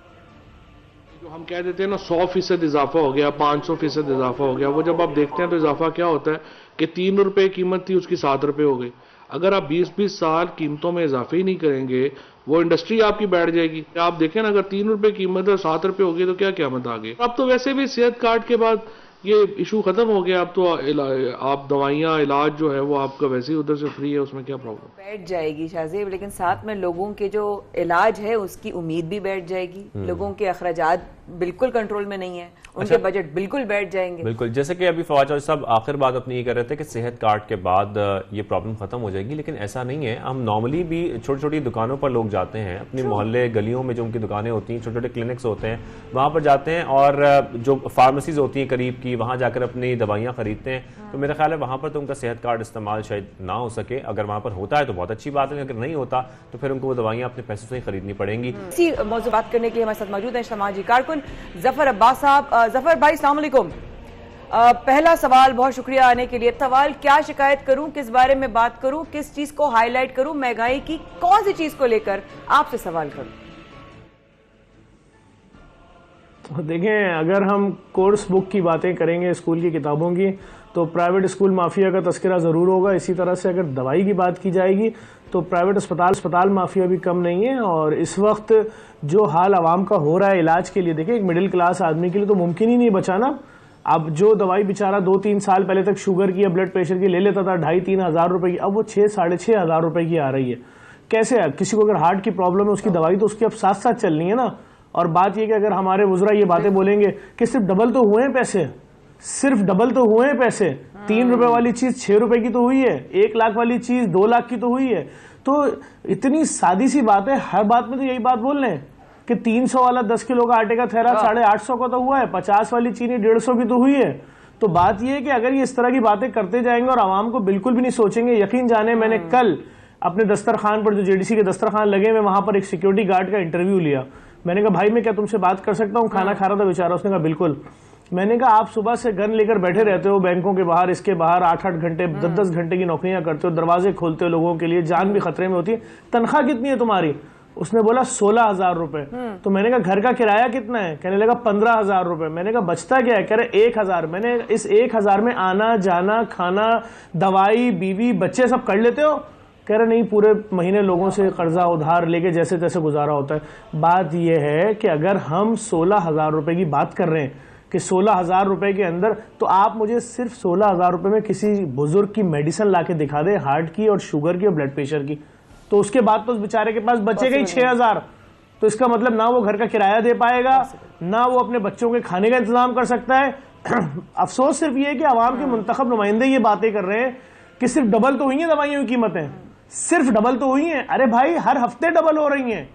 जो हम कह देते हैं ना 100% इजाफा हो गया, 500% इजाफा हो गया, वो जब आप देखते हैं तो इजाफा क्या होता है कि 3 रुपए कीमत थी उसकी 7 रुपए हो गई। अगर आप 20-20 साल कीमतों में इजाफे ही नहीं करेंगे, वो इंडस्ट्री आपकी बैठ जाएगी। आप देखें ना, अगर 3 रुपए कीमत है 7 रुपए हो गई तो क्या कीमत आ गई। अब तो वैसे भी सेहत कार्ड के बाद ये इशू खत्म हो गया। अब तो आप दवाइयाँ इलाज जो है वो आपका वैसे ही उधर से फ्री है, उसमें क्या प्रॉब्लम बैठ जाएगी शाहजेब, लेकिन साथ में लोगों के जो इलाज है उसकी उम्मीद भी बैठ जाएगी, लोगों के अखराजात बिल्कुल कंट्रोल में नहीं है, उनके बजट बिल्कुल बैठ जाएंगे। बिल्कुल, जैसे कि अभी फवाद चौधरी साहब आखिर बात अपनी ये कर रहे थे कि सेहत कार्ड के बाद ये प्रॉब्लम खत्म हो जाएगी, लेकिन ऐसा नहीं है। हम नॉर्मली भी छोटी छोटी दुकानों पर लोग जाते हैं, अपनी मोहल्ले गलियों में जो उनकी दुकानें होती हैं, छोटे छोटे क्लिनिक्स होते हैं, वहां पर जाते हैं और जो फार्मेसीज होती हैं करीब की, वहां जाकर अपनी दवाइयां खरीदते हैं। तो मेरा ख्याल है वहां पर तो उनका सेहत कार्ड इस्तेमाल शायद ना हो सके। अगर वहां पर होता है तो बहुत अच्छी बात है, अगर नहीं होता तो फिर उनको वो दवाइयां अपने पैसों से ही खरीदनी पड़ेंगी। इसी मौजूद बात करने के लिए हमारे साथ मौजूद है समाजी कारकुन जफर अब्बास साहब। जफर भाई अस्सलाम वालेकुम। पहला सवाल, बहुत शुक्रिया आने के लिए। सवाल, क्या शिकायत करूं, किस बारे में बात करूं, किस चीज को हाईलाइट करूं, महंगाई की कौन सी चीज को लेकर आपसे सवाल करूं? तो देखें, अगर हम कोर्स बुक की बातें करेंगे, स्कूल की किताबों की, तो प्राइवेट स्कूल माफिया का तस्करा ज़रूर होगा। इसी तरह से अगर दवाई की बात की जाएगी तो प्राइवेट अस्पताल माफिया भी कम नहीं है। और इस वक्त जो हाल आवाम का हो रहा है इलाज के लिए, देखिए एक मिडिल क्लास आदमी के लिए तो मुमकिन ही नहीं बचाना। अब जो दवाई बेचारा 2-3 साल पहले तक शुगर की या ब्लड प्रेशर की ले लेता था 2,500-3 हज़ार रुपए की, अब वो 6-6.5 हज़ार रुपए की आ रही है। कैसे है? किसी को अगर हार्ट की प्रॉब्लम है, उसकी दवाई तो उसकी अब साथ साथ चलनी है ना। और बात यह कि अगर हमारे वुज़रा ये बातें बोलेंगे कि सिर्फ डबल तो हुए हैं पैसे, सिर्फ डबल तो हुए हैं पैसे, 3 रुपए वाली चीज 6 रुपए की तो हुई है, 1 लाख वाली चीज 2 लाख की तो हुई है। तो इतनी सादी सी बात है, हर बात में तो यही बात बोल रहे हैं कि 300 वाला 10 किलो का आटे का थैला 850 का तो हुआ है, 50 वाली चीनी 150 की तो हुई है। तो बात यह है कि अगर ये इस तरह की बातें करते जाएंगे और आवाम को बिल्कुल भी नहीं सोचेंगे, यकीन जाने मैंने कल अपने दस्तरखान पर, जो जेडीसी के दस्तरखान लगे, मैं वहां पर एक सिक्योरिटी गार्ड का इंटरव्यू लिया। मैंने कहा भाई मैं क्या तुमसे बात कर सकता हूँ? खाना खा रहा था बेचारा। उसने कहा बिल्कुल। मैंने कहा आप सुबह से गन लेकर बैठे रहते हो बैंकों के बाहर, इसके बाहर 8-8 घंटे 10-10 घंटे की नौकरियां करते हो, दरवाजे खोलते हो लोगों के लिए, जान भी खतरे में होती है, तनख्वाह कितनी है तुम्हारी? उसने बोला 16,000 रुपए। तो मैंने कहा घर का किराया कितना है? कहने लगा 15,000 रुपए। मैंने कहा बचता क्या है? कह रहे 1,000। मैंने इस 1,000 में आना जाना, खाना, दवाई, बीवी, बच्चे सब कर लेते हो? कह रहे नहीं, पूरे महीने लोगों से कर्जा उधार लेके जैसे तैसे गुजारा होता है। बात यह है कि अगर हम 16,000 रुपए की बात कर रहे हैं कि 16,000 रुपए के अंदर, तो आप मुझे सिर्फ 16,000 रुपए में किसी बुजुर्ग की मेडिसिन लाके दिखा दे, हार्ट की और शुगर की और ब्लड प्रेशर की, तो उसके बाद तो उस बेचारे के पास बचेगा ही 6,000। तो इसका मतलब ना वो घर का किराया दे पाएगा, ना वो अपने बच्चों के खाने का इंतजाम कर सकता है। अफसोस सिर्फ ये है कि आवाम के मुंतखब नुमाइंदे ये बातें कर रहे हैं कि सिर्फ डबल तो हुई है दवाइयों की कीमतें, सिर्फ डबल तो हुई हैं। अरे भाई हर हफ्ते डबल हो रही हैं,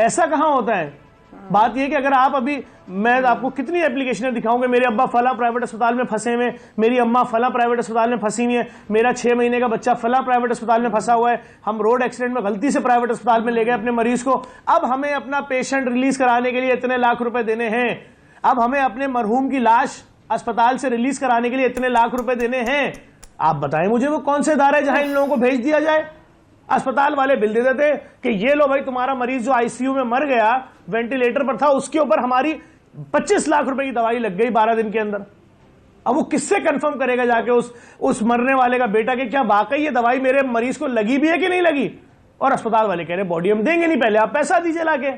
ऐसा कहां होता है? बात यह कि अगर आप अभी, मैं आपको कितनी एप्लीकेशनें दिखाऊंगा, मेरे अब्बा फला प्राइवेट अस्पताल में फंसे हुए, मेरी अम्मा फला प्राइवेट अस्पताल में फंसी हुई है, मेरा 6 महीने का बच्चा फला प्राइवेट अस्पताल में फंसा हुआ है, हम रोड एक्सीडेंट में गलती से प्राइवेट अस्पताल में ले गए अपने मरीज को, अब हमें अपना पेशेंट रिलीज कराने के लिए इतने लाख रुपए देने हैं, अब हमें अपने मरहूम की लाश अस्पताल से रिलीज कराने के लिए इतने लाख रुपए देने हैं। आप बताएं मुझे वो कौन से इदारे जहां इन लोगों को भेज दिया जाए? अस्पताल वाले बिल दे देते कि ये लो भाई तुम्हारा मरीज जो आईसीयू में मर गया, वेंटिलेटर पर था, उसके ऊपर हमारी 25 लाख रुपए की दवाई लग गई 12 दिन के अंदर। अब वो किससे कंफर्म करेगा जाके उस मरने वाले का बेटा कि क्या वाकई ये दवाई मेरे मरीज को लगी भी है कि नहीं लगी? और अस्पताल वाले कह रहे बॉडी हम देंगे नहीं, पहले आप पैसा दीजिए लाके।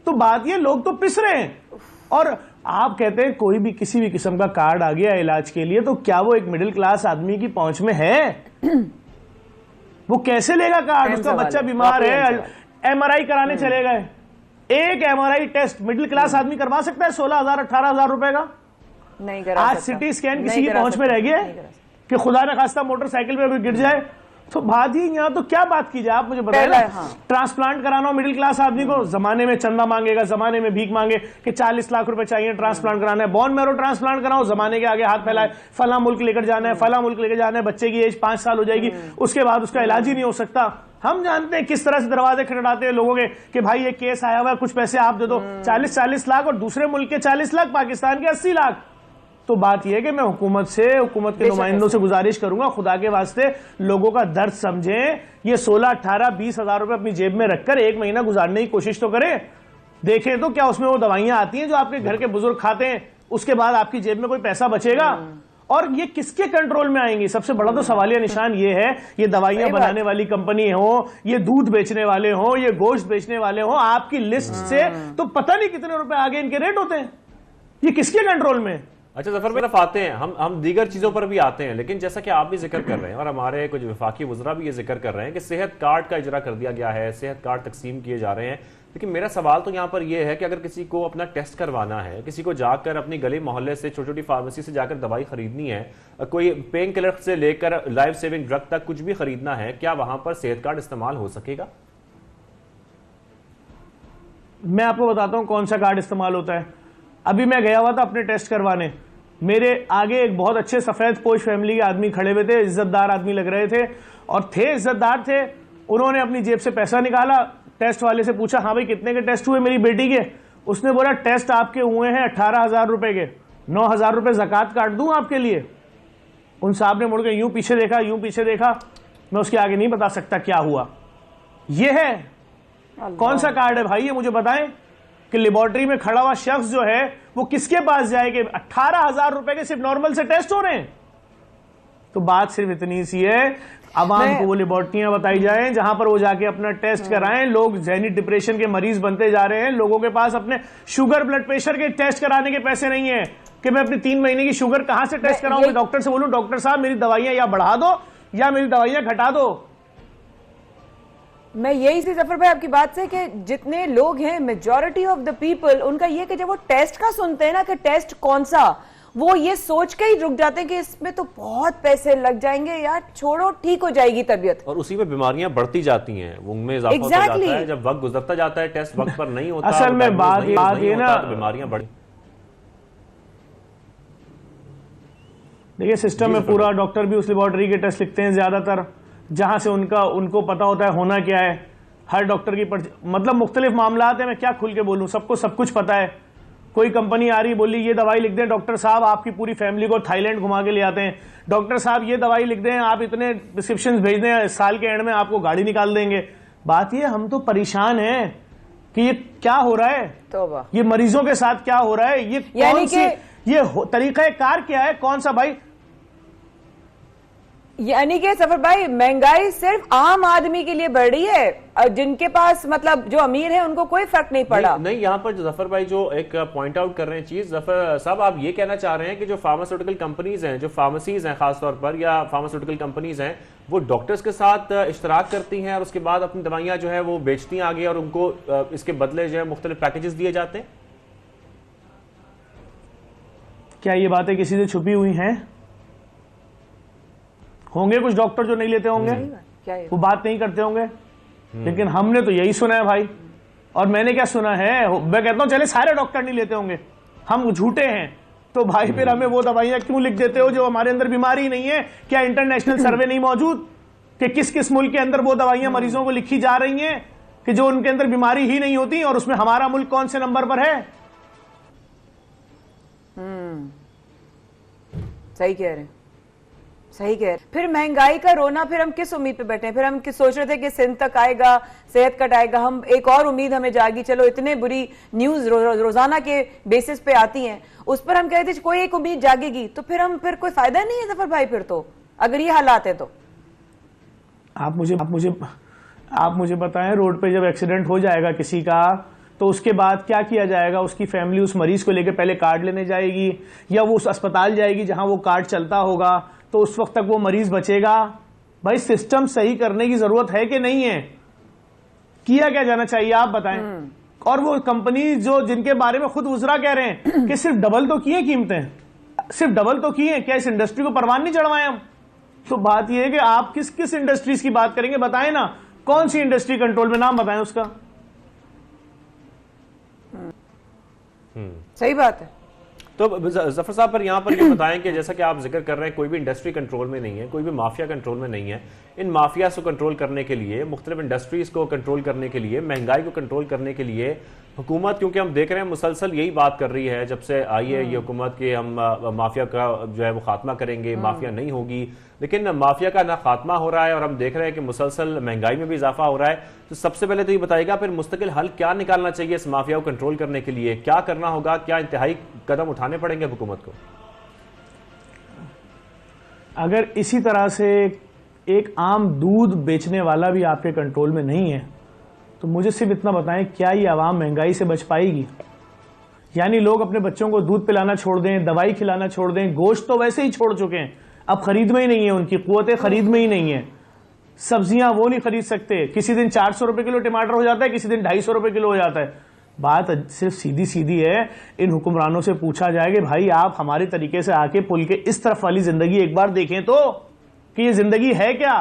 तो बात ये, लोग तो पिस रहे हैं। और आप कहते हैं कोई भी किसी भी किस्म का कार्ड आ गया इलाज के लिए, तो क्या वो एक मिडिल क्लास आदमी की पहुंच में है? वो कैसे लेगा कार्ड? उसका बच्चा बीमार है, एमआरआई कराने चले गए, एक एमआरआई टेस्ट मिडिल क्लास आदमी करवा सकता है 16,000 18,000 रुपए का? नहीं करा आज सकता। सिटी स्कैन किसी की पहुंच में रह गया कि खुदा न खास्ता मोटरसाइकिल पे गिर जाए तो बात ही यहाँ तो क्या बात की जाए? आप मुझे बताइए ना। हाँ। ट्रांसप्लांट कराना हो मिडिल क्लास आदमी को, जमाने में चंदा मांगेगा, जमाने में भीख मांगे कि 40 लाख रुपए चाहिए ट्रांसप्लांट कराना है, बोन मैरो ट्रांसप्लांट कराओ, जमाने के आगे हाथ फैलाए, फला मुल्क लेकर जाना है, फला मुल्क लेकर जाना है, बच्चे की एज 5 साल हो जाएगी, उसके बाद उसका इलाज ही नहीं हो सकता। हम जानते हैं किस तरह से दरवाजे खटखटाते हैं लोगों के कि भाई ये केस आया हुआ है, कुछ पैसे आप दे दो, 40-40 लाख, और दूसरे मुल्क के 40 लाख, पाकिस्तान के 80 लाख। तो बात यह है कि मैं हुकूमत के नुमाइंदों से गुजारिश करूंगा, खुदा के वास्ते लोगों का दर्द समझें। ये 16, 18, 20 हजार रुपए अपनी जेब में रखकर 1 महीना गुजारने की कोशिश तो करें। देखें तो क्या उसमें वो दवाइयां आती हैं जो आपके घर के बुजुर्ग खाते हैं, उसके बाद आपकी जेब में कोई पैसा बचेगा? और ये किसके कंट्रोल में आएंगी? सबसे बड़ा तो सवालिया निशान ये है, ये दवाइयां बनाने वाली कंपनी हो, ये दूध बेचने वाले हो, ये गोश्त बेचने वाले हो, आपकी लिस्ट से तो पता नहीं कितने रुपए आगे इनके रेट होते हैं। ये किसके कंट्रोल में? अच्छा जफर तरफ आते हैं, हम दीगर चीजों पर भी आते हैं, लेकिन जैसा कि आप भी जिक्र कर रहे हैं और हमारे कुछ वफाकी वज़रा भी ये जिक्र कर रहे हैं कि सेहत कार्ड का इजरा कर दिया गया है, सेहत कार्ड तकसीम किए जा रहे हैं, लेकिन मेरा सवाल तो यहाँ पर यह है कि अगर किसी को अपना टेस्ट करवाना है, किसी को जाकर अपनी गली मोहल्ले से छोटी छोटी फार्मेसी से जाकर दवाई खरीदनी है, कोई पेन किलर से लेकर लाइफ सेविंग ड्रग तक कुछ भी खरीदना है, क्या वहां पर सेहत कार्ड इस्तेमाल हो सकेगा? मैं आपको बताता हूं कौन सा कार्ड इस्तेमाल होता है। अभी मैं गया हुआ था अपने टेस्ट करवाने, मेरे आगे एक बहुत अच्छे सफेद पोश फैमिली के आदमी खड़े हुए थे, इज्जतदार आदमी लग रहे थे और थे इज्जतदार थे। उन्होंने अपनी जेब से पैसा निकाला, टेस्ट वाले से पूछा, हाँ भाई कितने के टेस्ट हुए मेरी बेटी के? उसने बोला टेस्ट आपके हुए हैं 18,000 रुपए के, 9,000 रुपए जकात काट दूं आपके लिए। उन साहब ने मुड़ के यूं पीछे देखा, यूं पीछे देखा। मैं उसके आगे नहीं बता सकता क्या हुआ। ये है कौन सा कार्ड है भाई, ये मुझे बताएं कि लेबोरेटरी में खड़ा हुआ शख्स जो है वो किसके पास जाए कि 18,000 रुपए के सिर्फ नॉर्मल से टेस्ट हो रहे हैं? तो बात सिर्फ इतनी सी है, आवाम को वो लेबोरेटरियां बताई जाएं जहां पर वो जाके अपना टेस्ट कराएं। लोग जहनी डिप्रेशन के मरीज बनते जा रहे हैं। लोगों के पास अपने शुगर ब्लड प्रेशर के टेस्ट कराने के पैसे नहीं है कि मैं अपनी 3 महीने की शुगर कहां से टेस्ट कराऊं? डॉक्टर से बोलूं डॉक्टर साहब मेरी दवाइयां या बढ़ा दो या मेरी दवाइयां घटा दो। मैं यही सी जफर भाई आपकी बात से कि जितने लोग हैं मेजॉरिटी ऑफ द पीपल, उनका ये कि जब वो टेस्ट का सुनते हैं ना कि टेस्ट कौन सा, वो ये सोच के ही रुक जाते हैं कि इसमें तो बहुत पैसे लग जाएंगे, यार छोड़ो ठीक हो जाएगी तबीयत। और उसी में बीमारियां बढ़ती जाती हैं, उनमें इजाफा होता जाता है। जब वक्त गुजरता जाता है, टेस्ट वक्त पर नहीं होता, असल में बात ये ना, बीमारियां बढ़ी। देखिए सिस्टम में पूरा डॉक्टर भी उस लेबोरेटरी के टेस्ट लिखते हैं ज्यादातर, जहां से उनको पता होता है होना क्या है। हर डॉक्टर की मतलब मुख्तलिफ मामला है, मैं क्या खुल के बोलूं, सबको सब कुछ पता है। कोई कंपनी आ रही बोली ये दवाई लिख दें डॉक्टर साहब, आपकी पूरी फैमिली को थाईलैंड घुमा के ले आते हैं। डॉक्टर साहब ये दवाई लिख दें, आप इतने प्रिस्क्रिप्शन भेज दें, साल के एंड में आपको गाड़ी निकाल देंगे। बात ये हम तो परेशान हैं कि ये क्या हो रहा है, तौबा। ये मरीजों के साथ क्या हो रहा है, ये कौन सी ये तरीका कार क्या है, कौन सा भाई? यानी कि सफर भाई महंगाई सिर्फ आम आदमी के लिए बढ़ रही है, और जिनके पास मतलब जो अमीर है उनको कोई फर्क नहीं पड़ा। नहीं, यहाँ पर जफर भाई जो एक पॉइंट आउट कर रहे हैं चीज, जफर साहब आप ये कहना चाह रहे हैं कि जो फार्मास्यूटिकल कंपनीज हैं, जो फार्मेसीज हैं खासतौर पर, या फार्मास्यूटिकल कंपनीज हैं, वो डॉक्टर्स के साथ इश्तराक करती हैं और उसके बाद अपनी दवाइयां जो है वो बेचती हैं आगे, और उनको इसके बदले जो है मुख्तलिफ पैकेजेस दिए जाते हैं। क्या ये बातें किसी से छुपी हुई हैं? होंगे कुछ डॉक्टर जो नहीं लेते होंगे, वो बात नहीं करते होंगे, लेकिन हमने तो यही सुना है भाई। और मैंने क्या सुना है, मैं कहता हूं चले सारे डॉक्टर नहीं लेते होंगे, हम झूठे हैं तो भाई फिर हमें वो दवाइयां क्यों लिख देते हो जो हमारे अंदर बीमारी नहीं है? क्या इंटरनेशनल सर्वे नहीं मौजूद कि किस किस मुल्क के अंदर वो दवाइयां मरीजों को लिखी जा रही हैं कि जो उनके अंदर बीमारी ही नहीं होती, और उसमें हमारा मुल्क कौन से नंबर पर है? सही कह रहे हैं, सही कह रहे। फिर महंगाई का रोना, फिर हम किस उम्मीद पे बैठे हैं? फिर हम सोच रहे थे कि सिंध तक आएगा, सेहत कट आएगा, हम एक और उम्मीद हमें जागी, चलो इतने बुरी न्यूज रोजाना के बेसिस पे आती हैं, उस पर हम कहते थे कोई एक उम्मीद जागेगी, तो फिर कोई फायदा नहीं है सफर भाई। फिर तो अगर ये हालात है तो आप मुझे बताएं, रोड पे जब एक्सीडेंट हो जाएगा किसी का तो उसके बाद क्या किया जाएगा? उसकी फैमिली उस मरीज को लेकर पहले कार्ड लेने जाएगी या वो उस अस्पताल जाएगी जहां वो कार्ड चलता होगा, तो उस वक्त तक वो मरीज बचेगा? भाई सिस्टम सही करने की जरूरत है कि नहीं है? किया क्या जाना चाहिए आप बताएं। और वो कंपनी जो जिनके बारे में खुद वज़रा कह रहे हैं कि सिर्फ डबल तो किए कीमतें, सिर्फ डबल तो किए, क्या इस इंडस्ट्री को परवान नहीं चढ़वाए हम? तो बात यह है कि आप किस किस इंडस्ट्रीज की बात करेंगे, बताएं ना, कौन सी इंडस्ट्री कंट्रोल में, नाम बताएं उसका। सही बात है। तो जफर साहब पर यहाँ पर ये बताएं कि जैसा कि आप जिक्र कर रहे हैं, कोई भी इंडस्ट्री कंट्रोल में नहीं है, कोई भी माफिया कंट्रोल में नहीं है। इन माफिया को कंट्रोल करने के लिए, मुख्तलिफ इंडस्ट्रीज को कंट्रोल करने के लिए, महंगाई को कंट्रोल करने के लिए हुकूमत, क्योंकि हम देख रहे हैं मुसलसल यही बात कर रही है जब से आई है ये हुकूमत कि हम माफिया का जो है वो खात्मा करेंगे, माफिया नहीं होगी, लेकिन माफिया का ना खात्मा हो रहा है और हम देख रहे हैं कि मुसलसल महंगाई में भी इजाफा हो रहा है। तो सबसे पहले तो ये बताइएगा फिर मुस्तकिल हल क्या निकालना चाहिए इस माफिया को कंट्रोल करने के लिए, क्या करना होगा, क्या इंतहाई कदम उठाने पड़ेंगे हुकूमत को? अगर इसी तरह से एक आम दूध बेचने वाला भी आपके कंट्रोल में नहीं है तो मुझे सिर्फ इतना बताएं, क्या ये आवाम महंगाई से बच पाएगी? यानी लोग अपने बच्चों को दूध पिलाना छोड़ दें, दवाई खिलाना छोड़ दें, गोश्त तो वैसे ही छोड़ चुके हैं, अब खरीद में ही नहीं है, उनकी कुव्वत खरीद में ही नहीं है। सब्जियां वो नहीं खरीद सकते, किसी दिन 400 रुपए किलो टमाटर हो जाता है, किसी दिन 250 रुपए किलो हो जाता है। बात सिर्फ सीधी सीधी है, इन हुक्मरानों से पूछा जाए कि भाई आप हमारे तरीके से आके पुल के इस तरफ वाली जिंदगी एक बार देखें तो, कि ये जिंदगी है क्या।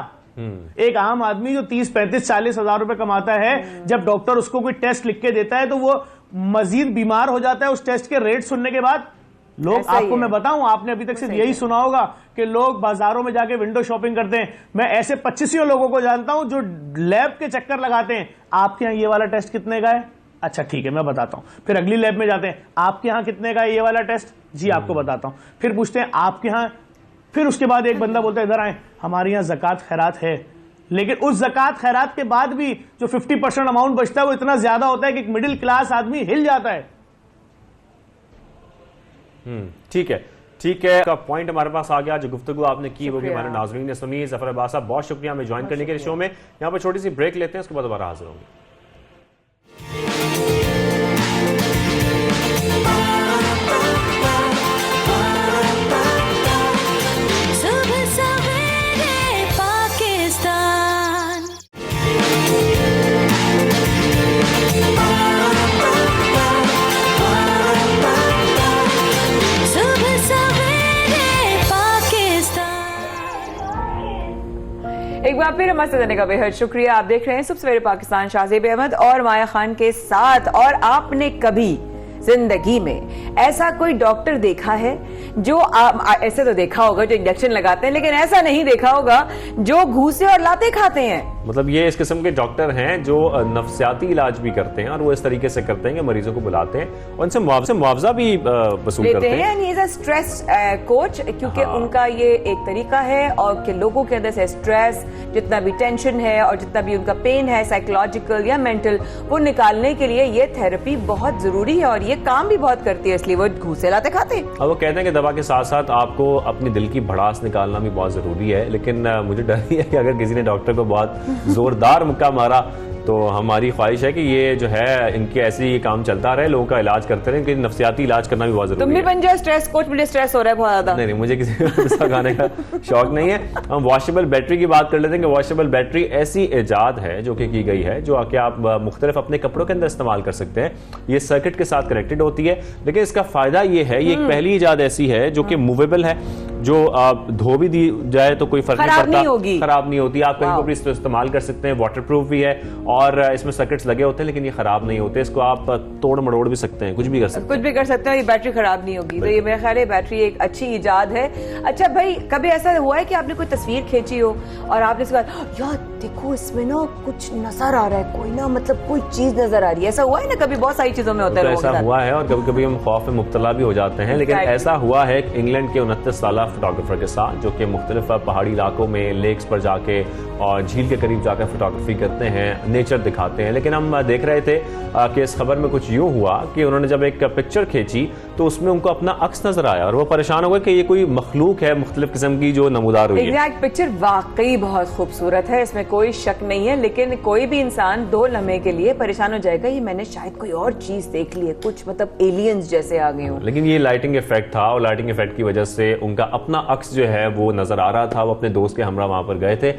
एक आम आदमी जो 30, 35, 40 हजार रुपए कमाता है, जब डॉक्टर उसको कोई टेस्ट लिख के देता है तो वो मजीद बीमार हो जाता है उस टेस्ट के रेट सुनने के बाद। लोग, आपको मैं बताऊं, आपने अभी तक सिर्फ यही सुना होगा कि लोग बाजारों में जाके विंडो शॉपिंग करते हैं। मैं ऐसे 25 लोगों को जानता हूं जो लैब के चक्कर लगाते हैं। आपके यहाँ ये वाला टेस्ट कितने का है? अच्छा ठीक है मैं बताता हूं। फिर अगली लैब में जाते हैं, आपके यहाँ कितने का है ये वाला टेस्ट? जी आपको बताता हूं। फिर पूछते हैं आपके यहाँ, फिर उसके बाद एक बंदा बोलता है इधर आए, हमारे यहाँ ज़कात खैरात है, लेकिन उस ज़कात खैरात के बाद भी जो 50% अमाउंट बचता है वो इतना ज्यादा होता है कि एक मिडिल क्लास आदमी हिल जाता है। ठीक है, ठीक है, का पॉइंट हमारे पास आ गया। जो गुफ्तगू आपने की वो भी हमारे नाज़रीन ने सुनी। जफर अब्बास साहब बहुत शुक्रिया हमें ज्वाइन करने के लिए शो में। यहाँ पर छोटी सी ब्रेक लेते हैं, उसके बाद दोबारा हाजिर होंगे। एक बार फिर हमारे साथ रहने का बेहद शुक्रिया। आप देख रहे हैं सुबह सवेरे पाकिस्तान, शाहजेब अहमद और माया खान के साथ। और आपने कभी जिंदगी में ऐसा कोई डॉक्टर देखा है जो ऐसे तो देखा होगा जो इंजेक्शन लगाते हैं, लेकिन ऐसा नहीं देखा होगा जो घूसे और लाते खाते हैं। मतलब ये इस किस्म के डॉक्टर हैं जो नफ्सियाती इलाज भी करते हैं, और वो इस तरीके से करते हैं कि मरीजों को बुलाते हैं और उनसे मुआवजा भी वसूल करते हैं। स्ट्रेस कोच, क्योंकि उनका ये एक तरीका है और कि लोगों के अंदर से स्ट्रेस, जितना भी टेंशन है और जितना भी उनका पेन है साइकोलॉजिकल या मेंटल, वो निकालने के लिए ये थेरेपी बहुत जरूरी है और ये काम भी बहुत करती है, इसलिए वो घूसे लाते खाते हैं। अब वो कहते हैं कि दवा के साथ साथ आपको अपने दिल की भड़ास निकालना भी बहुत जरूरी है, लेकिन मुझे डर है कि अगर किसी ने डॉक्टर को बहुत जोरदार मुक्का मारा तो हमारी ख्वाहिश है कि ये जो है इनके ऐसे ही काम चलता रहे, लोगों का इलाज करते रहे, क्योंकि नफ्सियाती इलाज करना भी बहुत जरूरी है। तुम भी बन जाओ स्ट्रेस कोच, मुझे स्ट्रेस हो रहा है बहुत ज्यादा। नहीं, मुझे किसी को खाने का शौक नहीं है। हम वॉशेबल बैटरी की बात कर लेते हैं कि वॉशेबल बैटरी ऐसी इजाद है जो कि की गई है जो आके आप मुख्तलिफ अपने कपड़ों के अंदर इस्तेमाल कर सकते हैं। ये सर्किट के साथ कनेक्टेड होती है, लेकिन इसका फायदा ये है, ये एक पहली इजाद ऐसी है जो कि मूवेबल है, जो धो भी दी जाए तो कोई फर्क नहीं पड़ता, खराब नहीं होती, आप कहीं पर इस्तेमाल कर सकते हैं। वाटर प्रूफ भी है और इसमें सर्किट्स लगे होते हैं, लेकिन ये खराब नहीं होते, इसको आप तोड़ मड़ोड़ भी सकते हैं, कुछ भी कर सकते हैं, ये बैटरी खराब नहीं होगी। तो ये मेरे ख्याल है बैटरी एक अच्छी इजाद है। अच्छा भाई, कभी ऐसा हुआ है कि आपने कोई तस्वीर खींची हो और आपने इसके बाद यार देखो इसमें ना कुछ नजर आ रहा है, कोई ना मतलब कोई चीज नजर आ रही है, ऐसा हुआ है ना? कभी बहुत सारी चीजों में होता है, ऐसा हुआ है और कभी कभी हम खौफ में मुब्तला भी हो जाते हैं। लेकिन ऐसा हुआ है इंग्लैंड के 29 साल फोटोग्राफर के साथ, जो कि मुख्तलिफ पहाड़ी इलाकों में लेक्स पर जाके और झील के करीब जाकर फोटोग्राफी करते हैं, नेचर दिखाते हैं। लेकिन हम देख रहे थे कि इस खबर में कुछ यूं हुआ कि उन्होंने जब एक पिक्चर खींची तो उसमें उनको अपना अक्स नजर आया और वो परेशान हो गए कि ये कोई मखलूक है मुख्तलिफ किस्म की जो नमूदार हुई है। एग्जैक्ट पिक्चर वाकई बहुत खूबसूरत है, इसमें कोई शक नहीं है, लेकिन कोई भी इंसान 2 लम्हे के लिए परेशान हो जाएगा, ये मैंने शायद कोई और चीज देख ली है, कुछ मतलब एलियंस जैसे आ गए हो। लेकिन ये लाइटिंग इफेक्ट था और लाइटिंग इफेक्ट की वजह से उनका अपना अक्स जो है वो नजर आ रहा था। वो अपने दोस्त के हमरा वहां पर गए थे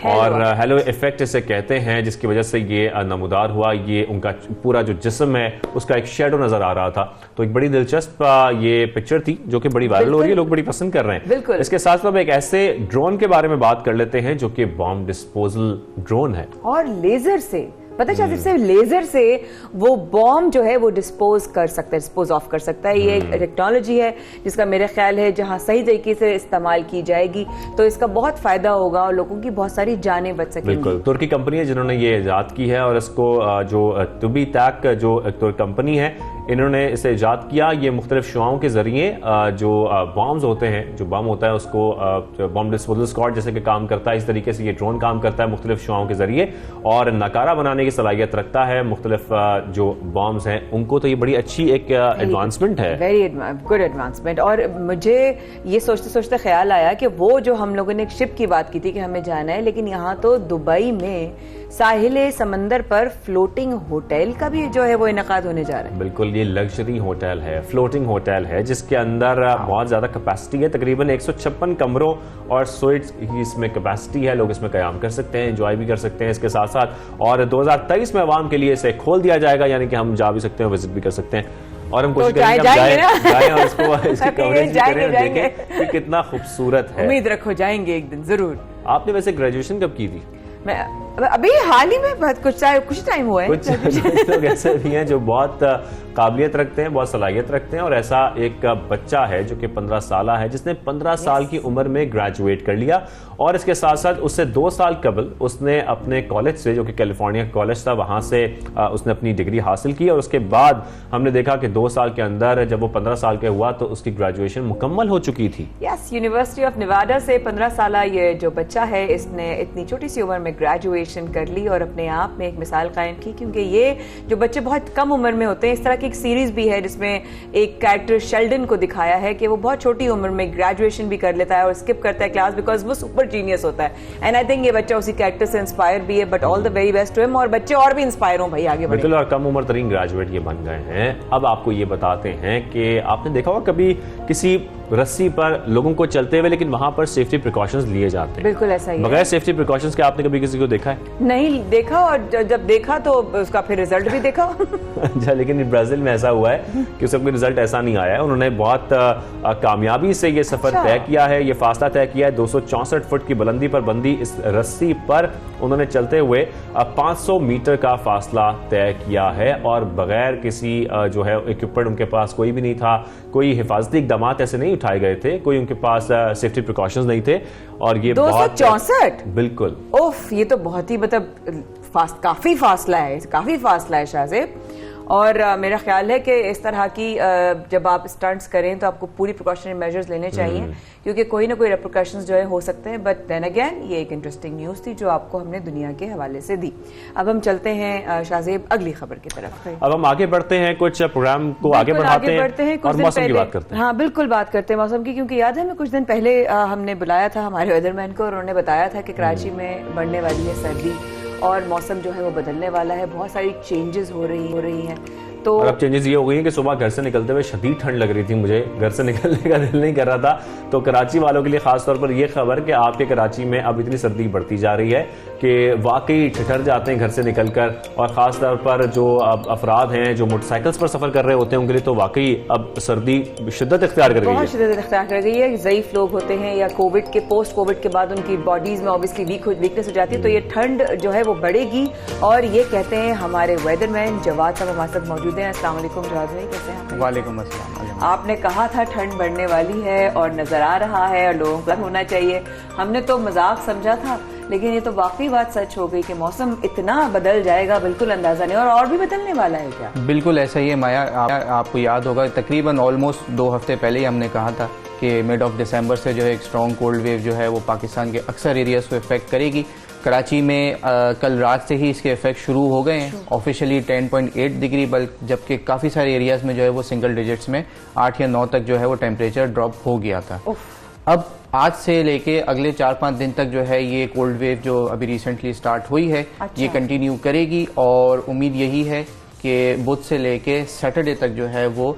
और हेलो इफेक्ट इसे कहते हैं, जिसकी वजह से ये नमूदार हुआ। ये उनका पूरा जो जिस्म है उसका एक शेडो नजर आ रहा था। तो एक बड़ी दिलचस्प ये पिक्चर थी जो कि बड़ी वायरल हो रही है, लोग बड़ी पसंद कर रहे हैं। इसके साथ साथ एक ऐसे ड्रोन के बारे में बात कर लेते हैं जो कि बॉम्ब डिस्पोजल ड्रोन है और लेजर से पता चला, सिर्फ लेजर से वो बॉम्ब जो है वो डिस्पोज ऑफ कर सकता है। ये एक टेक्नोलॉजी है जिसका मेरे ख्याल है जहां सही तरीके से इस्तेमाल की जाएगी तो इसका बहुत फायदा होगा और लोगों की बहुत सारी जानें बच सकेंगी। बिल्कुल, तुर्की कंपनी है जिन्होंने ये इजाद की है और इसको जो तुबीतैक जो कंपनी है इन्होंने इसे इजाद किया। ये मुख्तलिफ शुआओं के जरिए जो बॉम्ब्स होते हैं, जो बम होता है उसको बॉम्ब डिस्पोजल स्क्वाड जैसे कि काम करता है, इस तरीके से ये ड्रोन काम करता है मुख्तलिफ शुआओं के जरिए और नकारा बनाने की सलाहियत रखता है मुख्तलिफ जो बॉम्ब्स हैं उनको। तो ये बड़ी अच्छी एक एडवांसमेंट है, वेरी गुड एडवांसमेंट। और मुझे ये सोचते सोचते ख्याल आया कि वो जो हम लोगों ने एक शिप की बात की थी कि हमें जाना है, लेकिन यहाँ तो दुबई में साहिले समंदर पर फ्लोटिंग होटल का भी जो है वो इनकाद होने जा रहा है। बिल्कुल, ये लग्जरी होटल है, फ्लोटिंग होटल है, जिसके अंदर बहुत ज्यादा कैपेसिटी है, तकरीबन 156 कमरों और स्वीट्स की इसमें कैपेसिटी है। लोग इसमें कयाम कर सकते हैं, एंजॉय भी कर सकते हैं इसके साथ साथ। और 2023 में आवाम के लिए इसे खोल दिया जाएगा, यानी कि हम जा भी सकते हैं, विजिट भी कर सकते हैं। और हम कोशिश करेंगे जाएं और इसको इसकी कवरेज भी करें और देखें कि कितना खूबसूरत है। उम्मीद रखो जाएंगे एक दिन जरूर। आपने वैसे ग्रेजुएशन कब की थी? मैं अभी हाल ही में बहुत कुछ टाइम हुआ है। कुछ लोग ऐसे भी हैं जो बहुत काबिलियत रखते हैं, बहुत सलाहियत रखते हैं। और ऐसा एक बच्चा है जो कि 15 साल है, जिसने 15 साल की उम्र में ग्रेजुएट कर लिया। और इसके साथ साथ उससे 2 साल कबल उसने अपने कॉलेज से, जो कि कैलिफोर्निया कॉलेज था, वहां से उसने अपनी डिग्री हासिल की। और उसके बाद हमने देखा कि 2 साल के अंदर जब वो 15 साल के हुआ तो उसकी ग्रेजुएशन मुकम्मल हो चुकी थी। यस, यूनिवर्सिटी ऑफ नेवाडा से 15 साल ये जो बच्चा है, इसने इतनी छोटी सी उम्र में ग्रेजुएशन कर ली और अपने आप में एक मिसाल कायम की। क्योंकि ये जो बच्चे बहुत कम उम्र में होते हैं, इस तरह की एक सीरीज भी है जिसमें एक कैरेक्टर शेल्डन को दिखाया है कि वो बहुत छोटी उम्र में ग्रेजुएशन भी कर लेता है और स्किप करता है क्लास बिकॉज वो सुपर जीनियस होता है। एंड आई थिंक ये बच्चा उसी कैरेक्टर से इंस्पायर भी है। But all the very best to him, और बच्चे और भी इंस्पायर हो भाई, आगे बढ़े। बिल्कुल, और कम उम्र तरीन ग्रेजुएट ये बन गए हैं। अब आपको ये बताते हैं कि आपने देखा होगा कभी किसी रस्सी पर लोगों को चलते हुए, लेकिन वहां पर सेफ्टी प्रिकॉशंस लिए जाते हैं। बिल्कुल ऐसा ही है। बगैर सेफ्टी प्रिकॉशंस के आपने कभी किसी को देखा है? नहीं देखा, और जब देखा तो उसका फिर रिजल्ट भी देखा। अच्छा, लेकिन ब्राजील में ऐसा हुआ है कि उसका कोई रिजल्ट ऐसा नहीं आया है। उन्होंने बहुत कामयाबी से ये सफर तय किया है, ये फासला तय किया है। 264 फुट की बुलंदी पर बंदी इस रस्सी पर उन्होंने चलते हुए 500 मीटर का फासला तय किया है, और बगैर किसी जो है इक्विपमेंट, उनके पास कोई भी नहीं था, कोई हिफाजती इकदाम ऐसे नहीं उठाए गए थे, कोई उनके पास सेफ्टी प्रिकॉशंस नहीं थे। और ये 264 बिल्कुल, ओफ, ये तो बहुत ही मतलब काफी फासला है शाहजेब। और मेरा ख्याल है कि इस तरह की जब आप स्टंट्स करें तो आपको पूरी प्रिकॉशनरी मेजर्स लेने चाहिए, क्योंकि कोई ना कोई रिपरकशंस जो है हो सकते हैं। बट देन अगेन ये एक इंटरेस्टिंग न्यूज़ थी जो आपको हमने दुनिया के हवाले से दी। अब हम चलते हैं शाहजेब अगली खबर की तरफ। अब हम आगे बढ़ते हैं, कुछ प्रोग्राम को आगे बढ़ाते हैं और मौसम की बात करते हैं। हाँ बिल्कुल, बात करते हैं मौसम की, क्योंकि याद है हमें कुछ दिन पहले हमने बुलाया था हमारे वेदरमैन को और उन्होंने बताया था कि कराची में बढ़ने वाली है सर्दी और मौसम जो है वो बदलने वाला है, बहुत सारी चेंजेस हो रही हैं। तो और अब चेंजेस ये हो गई हैं कि सुबह घर से निकलते हुए शदीद ठंड लग रही थी, मुझे घर से निकलने का दिल नहीं कर रहा था। तो कराची वालों के लिए खास तौर पर यह खबर कि आपके कराची में अब इतनी सर्दी बढ़ती जा रही है कि वाकई ठिठर जाते हैं घर से निकलकर। और खास तौर पर जो अफराद हैं जो मोटरसाइकिल्स पर सफर कर रहे होते हैं, उनके लिए तो वाकई अब सर्दी शिद्दत इख्तियार कर गई है, बहुत शिद्दत इख्तियार कर गई है। ज़ईफ लोग होते हैं या कोविड के पोस्ट कोविड के बाद उनकी बॉडीज में ऑब्वियसली वीकनेस हो जाती है, तो ये ठंड जो है वो बढ़ेगी। और ये कहते हैं हमारे वेदरमैन जवाद साहब हमारे साथ मौजूद हैं। अस्सलाम वालेकुम जवाद भाई, कैसे हैं? वालेकुम अस्सलाम। आपने कहा था ठंड बढ़ने वाली है और नजर आ रहा है और लोगों को होना चाहिए। हमने तो मजाक समझा था, लेकिन ये तो वाकई बात सच हो गई कि मौसम इतना बदल जाएगा, बिल्कुल अंदाजा नहीं। और भी बदलने वाला है क्या? बिल्कुल ऐसा ही है माया। आपको याद होगा तकरीबन ऑलमोस्ट 2 हफ्ते पहले ही हमने कहा था कि मिड ऑफ दिसंबर से जो है एक स्ट्रॉन्ग कोल्ड वेव जो है वो पाकिस्तान के अक्सर एरियाज को इफेक्ट करेगी। कराची में कल रात से ही इसके इफेक्ट शुरू हो गए हैं, ऑफिशियली 10.8 डिग्री, जबकि काफ़ी सारे एरियाज में जो है वो सिंगल डिजिट्स में 8 या 9 तक जो है वो टेम्परेचर ड्रॉप हो गया था। अब आज से लेके अगले 4-5 दिन तक जो है ये कोल्ड वेव जो अभी रिसेंटली स्टार्ट हुई है, ये कंटिन्यू करेगी। और उम्मीद यही है कि बुध से लेके सैटरडे तक जो है वो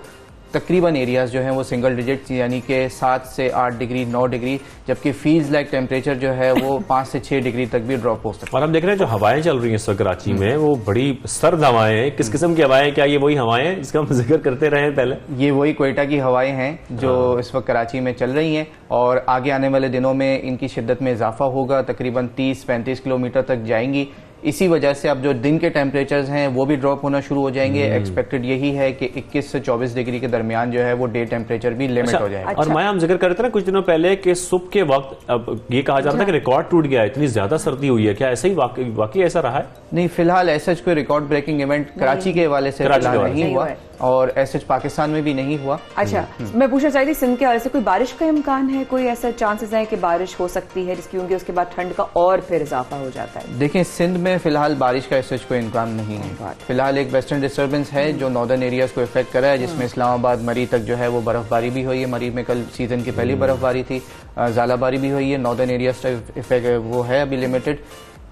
तकरीबन एरियाज जो हैं वो सिंगल डिजिट यानी कि 7 से 8 डिग्री 9 डिग्री, जबकि फील्स लाइक टेम्परेचर जो है वो 5 से 6 डिग्री तक भी ड्रॉप हो सकता है। और हम देख रहे हैं जो हवाएं चल रही हैं इस वक्त कराची में, वो बड़ी सर्द हवाएं हैं। किस किस्म की हवाएं? क्या ये वही हवाएं हैं जिसका हम जिक्र करते रहे पहले? ये वही क्वेटा की हवाएं हैं जो इस वक्त कराची में चल रही हैं, और आगे आने वाले दिनों में इनकी शिद्दत में इजाफा होगा, तकरीबन 30-35 किलोमीटर तक जाएंगी। इसी वजह से अब जो दिन के टेम्परेचर्स हैं वो भी ड्रॉप होना शुरू हो जाएंगे। एक्सपेक्टेड यही है कि 21 से 24 डिग्री के दरमियान जो है वो डे टेम्परेचर भी लिमिट हो जाएगा। और माया, हम जिक्र करते ना कुछ दिनों पहले कि सुबह के वक्त अब ये कहा जा रहा था कि रिकॉर्ड टूट गया है, इतनी ज्यादा सर्दी हुई है। क्या ऐसा ही वाकई ऐसा रहा है? नहीं, फिलहाल ऐसा कोई रिकॉर्ड ब्रेकिंग इवेंट कराची के हवाले से नहीं हुआ और ऐसे पाकिस्तान में भी नहीं हुआ। अच्छा, मैं पूछना चाहती थी सिंध के हवाले से कोई बारिश का इम्कान है? कोई ऐसा चांसेस है कि बारिश हो सकती है जिसकी होंगी उसके बाद ठंड का और फिर इजाफा हो जाता है? देखें, सिंध में फिलहाल बारिश का ऐसा कोई इम्कान नहीं है। फिलहाल एक वेस्टर्न डिस्टर्बेंस है जो नॉर्दर्न एरियाज को इफेक्ट कर रहा है, जिसमें इस्लामाबाद मरी तक जो है वो बर्फबारी भी हुई है। मरी में कल सीजन की पहली बर्फबारी थी, ज़ालाबारी भी हुई है। नॉर्दर्न एरियाज इफेक्ट वो है अभी लिमिटेड।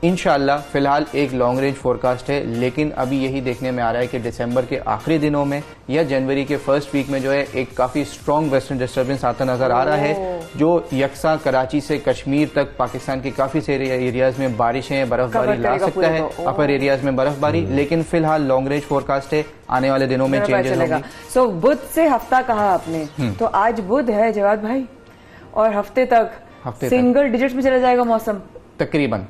इंशाल्लाह फिलहाल एक लॉन्ग रेंज फोरकास्ट है, लेकिन अभी यही देखने में आ रहा है कि दिसंबर के आखिरी दिनों में या जनवरी के फर्स्ट वीक में जो है एक काफ़ी स्ट्रॉन्ग वेस्टर्न डिस्टर्बेंस आता नजर आ रहा है, जो यकसा कराची से कश्मीर तक पाकिस्तान के काफ़ी सारे एरियाज में बारिशें बर्फबारी ला सकता है, अपर एरियाज में बर्फबारी। लेकिन फिलहाल लॉन्ग रेंज फोरकास्ट है, आने वाले दिनों में चेंजेस होंगे। सो बुध से हफ्ता कहा आपने, तो आज बुध है जवाद भाई, और हफ्ते तक सिंगल डिजिट्स में चला जाएगा मौसम तकरीबन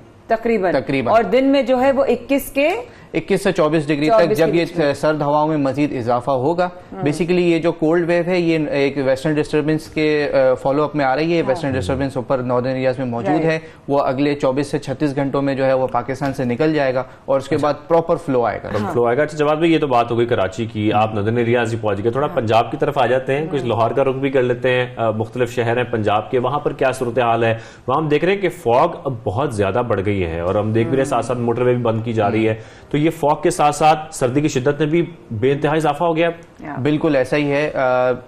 और दिन में जो है वो 21 से 24 डिग्री तक, जब ये सर्द हवाओं में मजीद इजाफा होगा। बेसिकली ये जो कोल्ड वेव है ये एक वेस्टर्न डिस्टर्बेंस के फॉलो अप में आ रही है। वेस्टर्न डिस्टर्बेंस ऊपर नॉर्दर्न एरियाज में मौजूद है, वो अगले 24 से 36 घंटों में जो है वो पाकिस्तान से निकल जाएगा और उसके बाद प्रॉपर फ्लो आएगा। अच्छा जवाब भाई, ये तो बात हो गई कराची की, आप नॉर्दर्न एरियाज ही पहुंच गए, थोड़ा पंजाब की तरफ आ जाते हैं, कुछ लाहौर का रुख भी कर लेते हैं। मुख्तलिफ शहर हैं पंजाब के, वहां पर क्या सूरत हाल है? वहां हम देख रहे हैं कि फॉग अब बहुत ज्यादा बढ़ गई है और हम देख भी रहे हैं साथ साथ मोटरवे भी बंद की जा रही है, तो ये फॉग के साथ साथ सर्दी की शिद्दत में भी बेइंतहा इजाफा हो गया। बिल्कुल ऐसा ही है।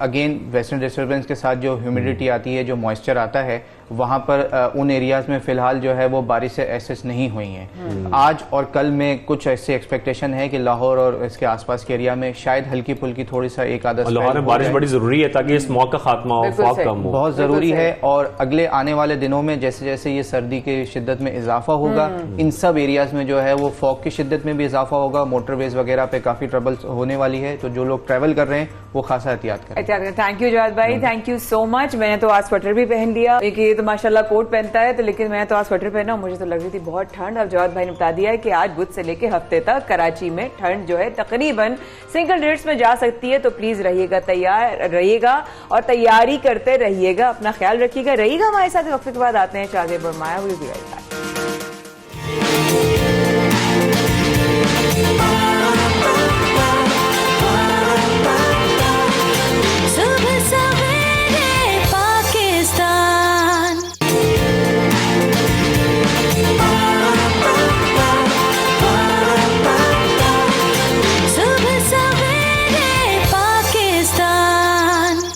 अगेन वेस्टर्न डिस्टर्बेंस के साथ जो ह्यूमिडिटी आती है, जो मॉइस्चर आता है, वहां पर उन एरियाज में फिलहाल जो है वो बारिशें ऐसे नहीं हुई हैं। आज और कल में कुछ ऐसी एक्सपेक्टेशन है कि लाहौर और इसके आसपास के एरिया में शायद हल्की फुल्की थोड़ी सा एक आधा लाहौर में बारिश बड़ी जरूरी है ताकि स्मॉग का खात्मा हो, फॉग कम हो, बहुत जरूरी है। और अगले आने वाले दिनों में जैसे जैसे ये सर्दी की शिद्दत में इजाफा होगा, इन सब एरियाज में जो है वो फॉग की शिद्दत में भी इजाफा होगा, मोटरवेज वगैरह पे काफी ट्रबल होने वाली है, तो जो लोग ट्रैवल कर रहे हैं वो खासा एहतियात करें। थैंक यू जवाद भाई, थैंक यू सो मच। मैंने तो आज स्वेटर भी पहन लिया, ये तो माशाल्लाह कोट पहनता है, तो लेकिन मैं तो आज स्वेटर पहना, मुझे तो लग रही थी बहुत ठंड। अब जवाद भाई ने बता दिया है कि आज बुध से लेके हफ्ते तक कराची में ठंड जो है तकरीबन सिंगल डिजिट्स में जा सकती है, तो प्लीज रहिएगा तैयार रहिएगा और तैयारी करते रहिएगा, अपना ख्याल रखिएगा। रहिएगा हमारे साथ। वक्त के बाद आते हैं शाहजेब और माया हुई भी।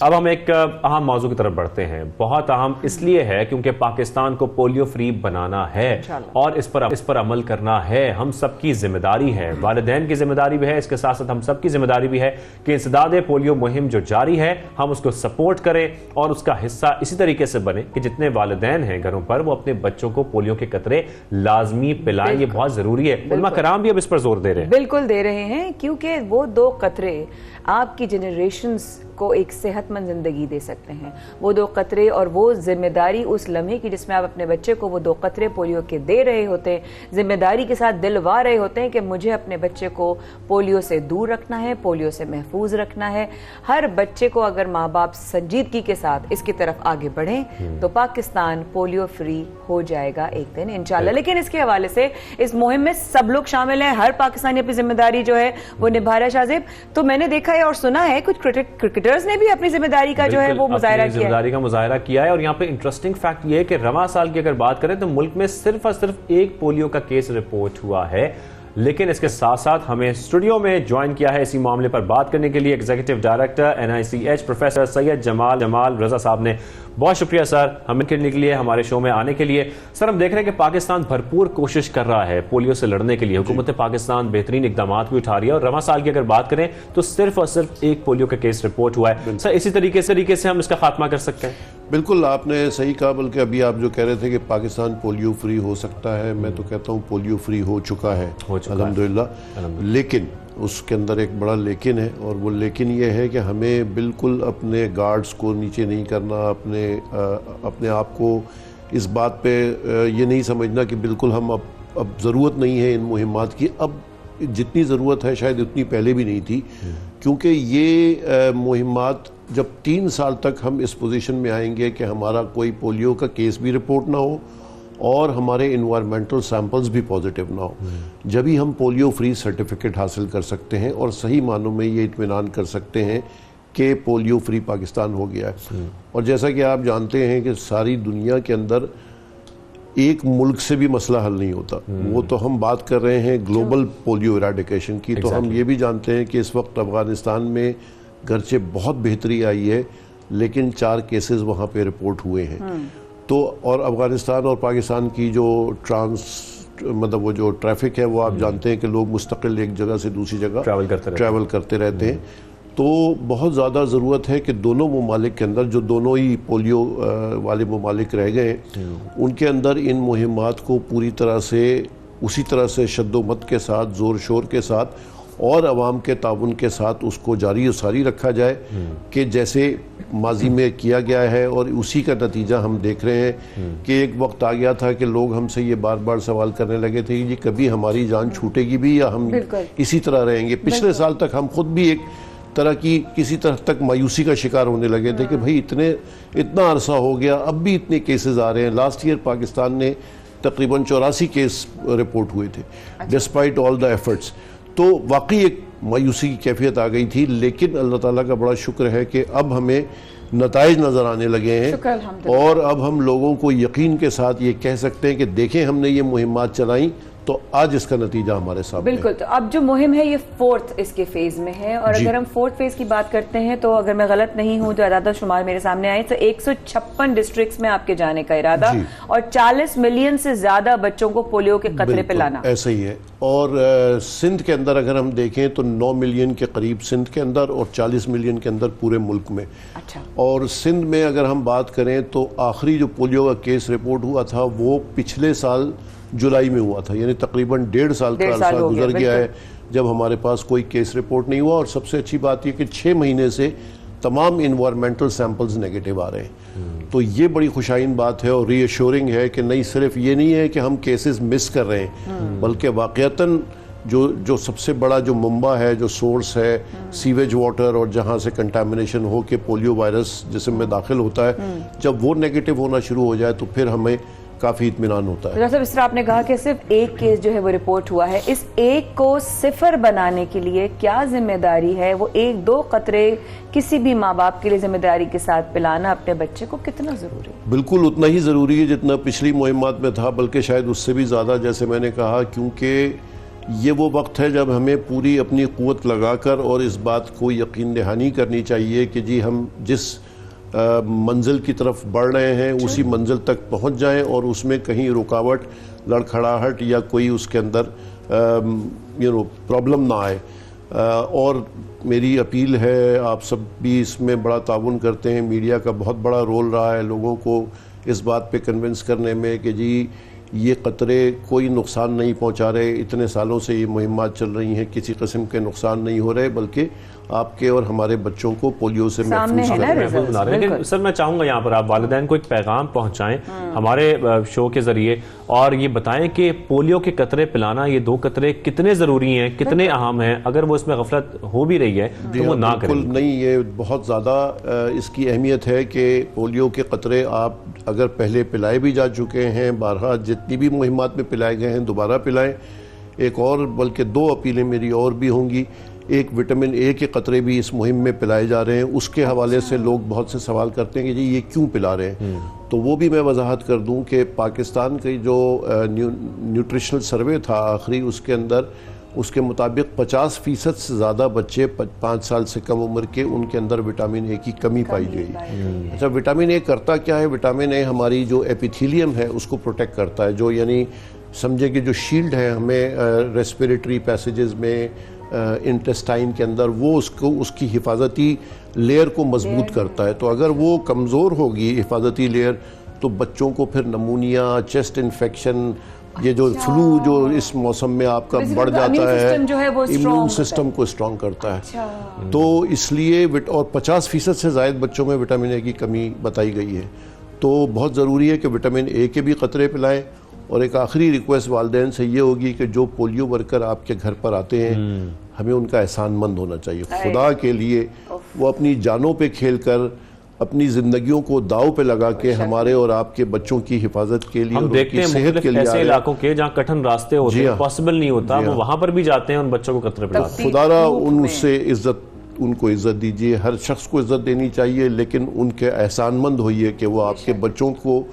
अब हम एक अहम मौजू की तरफ बढ़ते हैं। बहुत अहम इसलिए है क्योंकि पाकिस्तान को पोलियो फ्री बनाना है और इस पर अमल करना है, हम सबकी जिम्मेदारी है, वालिदैन की जिम्मेदारी भी है, इसके साथ साथ हम सबकी जिम्मेदारी भी है कि इंसदाद पोलियो मुहिम जो जारी है हम उसको सपोर्ट करें और उसका हिस्सा इसी तरीके से बने कि जितने वालिदैन हैं घरों पर वो अपने बच्चों को पोलियो के कतरे लाजमी पिलाएं। ये बहुत जरूरी है। उलमा कराम भी अब इस पर जोर दे रहे हैं। बिल्कुल दे रहे हैं, क्योंकि वो 2 कतरे आपकी जनरेशंस को एक सेहतमंद जिंदगी दे सकते हैं। वो 2 कतरे और वो जिम्मेदारी उस लम्हे की जिसमें आप अपने बच्चे को वो 2 कतरे पोलियो के दे रहे होते हैं, जिम्मेदारी के साथ दिलवा रहे होते हैं कि मुझे अपने बच्चे को पोलियो से दूर रखना है, पोलियो से महफूज रखना है। हर बच्चे को अगर माँ बाप संजीदगी के साथ इसकी तरफ आगे बढ़ें तो पाकिस्तान पोलियो फ्री हो जाएगा एक दिन इंशाल्लाह। लेकिन इसके हवाले से इस मुहिम में सब लोग शामिल हैं, हर पाकिस्तानी अपनी जिम्मेदारी जो है वो निभा रहा है। शाहजेब, तो मैंने देखा है और सुना है कुछ क्रिकेटर्स ने भी अपनी जिम्मेदारी का जो है वो मुजाहरा किया है। और यहाँ पे इंटरेस्टिंग फैक्ट ये है कि रवां साल की अगर बात करें तो मुल्क में सिर्फ और सिर्फ 1 पोलियो का केस रिपोर्ट हुआ है। लेकिन इसके साथ साथ हमें स्टूडियो में ज्वाइन किया है इसी मामले पर बात करने के लिए executive director NICH professor Syed Jamal Raza sahab ने। बहुत शुक्रिया सर हमें करने के लिए, हमारे शो में आने के लिए। सर, हम देख रहे हैं कि पाकिस्तान भरपूर कोशिश कर रहा है पोलियो से लड़ने के लिए। हुकूमत पाकिस्तान बेहतरीन इकदाम भी उठा रही है और रवां साल की अगर बात करें तो सिर्फ और सिर्फ 1 पोलियो का केस रिपोर्ट हुआ है। सर, इसी तरीके से हम इसका खात्मा कर सकते हैं? बिल्कुल, आपने सही कहा। बल्कि अभी आप जो कह रहे थे कि पाकिस्तान पोलियो फ्री हो सकता है, मैं तो कहता हूँ पोलियो फ्री हो चुका है अल्हम्दुलिल्लाह। लेकिन उसके अंदर एक बड़ा लेकिन है, और वो लेकिन ये है कि हमें बिल्कुल अपने गार्ड्स को नीचे नहीं करना, अपने आप को इस बात पे ये नहीं समझना कि बिल्कुल हम अब ज़रूरत नहीं है इन मुहिम्मात की। अब जितनी ज़रूरत है शायद उतनी पहले भी नहीं थी, क्योंकि ये मुहिम्मात जब 3 साल तक हम इस पोजीशन में आएंगे कि हमारा कोई पोलियो का केस भी रिपोर्ट ना हो और हमारे इन्वायरमेंटल सैंपल्स भी पॉजिटिव ना हो, जब ही हम पोलियो फ्री सर्टिफिकेट हासिल कर सकते हैं और सही मानों में ये इत्मीनान कर सकते हैं कि पोलियो फ्री पाकिस्तान हो गया है। और जैसा कि आप जानते हैं कि सारी दुनिया के अंदर एक मुल्क से भी मसला हल नहीं होता, वो तो हम बात कर रहे हैं ग्लोबल पोलियो इराडिकेशन की। तो हम ये भी जानते हैं कि इस वक्त अफगानिस्तान में गर्चे बहुत बेहतरी आई है, लेकिन 4 केसेस वहाँ पे रिपोर्ट हुए हैं। तो और अफगानिस्तान और पाकिस्तान की जो मतलब वो जो ट्रैफिक है वो आप जानते हैं कि लोग मुस्तकिल एक जगह से दूसरी जगह ट्रैवल करते रहते हैं। तो बहुत ज़्यादा ज़रूरत है कि दोनों ममालिक के अंदर, जो दोनों ही पोलियो वाले ममालिक रह गए, उनके अंदर इन मुहिमात को पूरी तरह से उसी तरह से शद्दोमत के साथ, ज़ोर शोर के साथ और अवाम के ताउन के साथ उसको जारी और सारी रखा जाए कि जैसे माजी में किया गया है। और उसी का नतीजा हम देख रहे हैं कि एक वक्त आ गया था कि लोग हमसे ये बार बार सवाल करने लगे थे कि जी कभी हमारी जान छूटेगी भी या हम इसी तरह रहेंगे। पिछले साल तक हम खुद भी एक तरह की किसी तरह तक मायूसी का शिकार होने लगे थे कि भाई इतना अरसा हो गया, अब भी इतने केसेस आ रहे हैं। लास्ट ईयर पाकिस्तान ने तकरीबन 84 केस रिपोर्ट हुए थे डिस्पाइट ऑल द एफर्ट्स। तो वाकई एक मायूसी की कैफियत आ गई थी, लेकिन अल्लाह ताला का बड़ा शुक्र है कि अब हमें नताइज नज़र आने लगे हैं और अब हम लोगों को यकीन के साथ ये कह सकते हैं कि देखें हमने ये मुहिमात चलाई तो आज इसका नतीजा हमारे सामने। बिल्कुल, तो अब जो मुहिम है ये 4th इसके फेज में है और अगर हम 4th फेज की बात करते हैं तो अगर मैं गलत नहीं हूं तो इरादा शुमार मेरे सामने आए तो 156 डिस्ट्रिक्ट्स में आपके जाने का इरादा और 40 मिलियन से ज्यादा बच्चों को पोलियो के कतरे पिलाना। ऐसा ही है। और सिंध के अंदर अगर हम देखें तो 9 मिलियन के करीब सिंध के अंदर और 40 मिलियन के अंदर पूरे मुल्क में। अच्छा। और सिंध में अगर हम बात करें तो आखिरी जो पोलियो का केस रिपोर्ट हुआ था वो पिछले साल जुलाई में हुआ था, यानी तकरीबन 1.5 साल का अरसा गुजर गया है जब हमारे पास कोई केस रिपोर्ट नहीं हुआ। और सबसे अच्छी बात यह कि 6 महीने से तमाम इन्वायरमेंटल सैंपल्स नेगेटिव आ रहे हैं। तो ये बड़ी खुशाइन बात है और रीअश्योरिंग है कि नहीं सिर्फ ये नहीं है कि हम केसेस मिस कर रहे हैं, बल्कि वाकईतन जो सबसे बड़ा जो मुंबा है, जो सोर्स है सीवेज वाटर और जहाँ से कंटामिनेशन हो के पोलियो वायरस जिस्म में दाखिल होता है, जब वो नेगेटिव होना शुरू हो जाए तो फिर हमें काफी इत्मीनान होता है। तो इस तरह आपने कहा कि सिर्फ एक केस जो है वो रिपोर्ट हुआ है, इस एक को 0 बनाने के लिए क्या जिम्मेदारी है? वो 1-2 कतरे किसी भी माँ बाप के लिए जिम्मेदारी के साथ पिलाना अपने बच्चे को कितना जरूरी है? बिल्कुल उतना ही जरूरी है जितना पिछली मुहिमात में था, बल्कि शायद उससे भी ज्यादा, जैसे मैंने कहा, क्योंकि ये वो वक्त है जब हमें पूरी अपनी कुव्वत लगाकर और इस बात को यकीन दहानी करनी चाहिए कि जी हम जिस मंजिल की तरफ बढ़ रहे हैं उसी मंजिल तक पहुंच जाएं और उसमें कहीं रुकावट, लड़खड़ाहट या कोई उसके अंदर प्रॉब्लम ना आए। और मेरी अपील है, आप सब भी इसमें बड़ा ताउन करते हैं, मीडिया का बहुत बड़ा रोल रहा है लोगों को इस बात पे कन्विंस करने में कि जी ये कतरे कोई नुकसान नहीं पहुंचा रहे। इतने सालों से ये मुहिमात चल रही हैं, किसी किस्म के नुकसान नहीं हो रहे, बल्कि आपके और हमारे बच्चों को पोलियो से महफूज बना रहे हैं। लेकिन सर मैं चाहूंगा यहाँ पर आप वालिदैन को एक पैगाम पहुंचाएं हमारे शो के जरिए और ये बताएं कि पोलियो के कतरे पिलाना, ये 2 कतरे कितने जरूरी हैं, कितने अहम हैं, अगर वो इसमें गफलत हो भी रही है तो वो ना करें। नहीं, ये बहुत ज़्यादा इसकी अहमियत है कि पोलियो के कतरे आप अगर पहले पिलाए भी जा चुके हैं, बारहा जितनी भी मुहिमात में पिलाए गए हैं दोबारा पिलाएं। एक और बल्कि 2 अपीलें मेरी और भी होंगी। एक, विटामिन ए के कतरे भी इस मुहिम में पिलाए जा रहे हैं, उसके हवाले से लोग बहुत से सवाल करते हैं कि जी ये क्यों पिला रहे हैं, तो वो भी मैं वजाहत कर दूं कि पाकिस्तान की जो न्यूट्रिशनल सर्वे था आखिरी, उसके अंदर उसके मुताबिक 50% से ज़्यादा बच्चे 5 साल से कम उम्र के, उनके अंदर विटामिन ए की कमी पाई गई। अच्छा, विटामिन ए करता क्या है? विटामिन ए हमारी जो एपिथेलियम है उसको प्रोटेक्ट करता है, जो यानी समझे कि जो शील्ड है हमें रेस्पिरेटरी पैसेजेस में, इंटेस्टाइन के अंदर, वो उसकी हिफाजती लेयर को मजबूत करता है। तो अगर वो कमज़ोर होगी हिफाजती लेयर तो बच्चों को फिर नमूनिया, चेस्ट इन्फेक्शन, ये जो फ्लू जो इस मौसम में आपका बढ़ जाता है, इम्यून सिस्टम को स्ट्रॉन्ग करता है। तो इसलिए और 50% से ज़ायद बच्चों में विटामिन ए की कमी बताई गई है। तो बहुत ज़रूरी है कि विटामिन ए के भी कतरे पिलाएं। और एक आखिरी रिक्वेस्ट वालिदैन से ये होगी कि जो पोलियो वर्कर आपके घर पर आते हैं, हमें उनका एहसानमंद होना चाहिए। खुदा के लिए वो अपनी जानों पे खेलकर, अपनी जिंदगियों को दाव पे लगा के हमारे और आपके बच्चों की हिफाजत के लिए, हम देखते हैं सेहत के लिए ऐसे इलाकों के जहाँ कठिन रास्ते होते हैं, पॉसिबल नहीं होता, वो वहां पर भी जाते हैं उन बच्चों को कतरे पिलाते हैं। खुदारा उनसे उनको इज्जत दीजिए, हर शख्स को इज्जत देनी चाहिए, लेकिन उनके एहसानमंद होइए कि वो आपके बच्चों को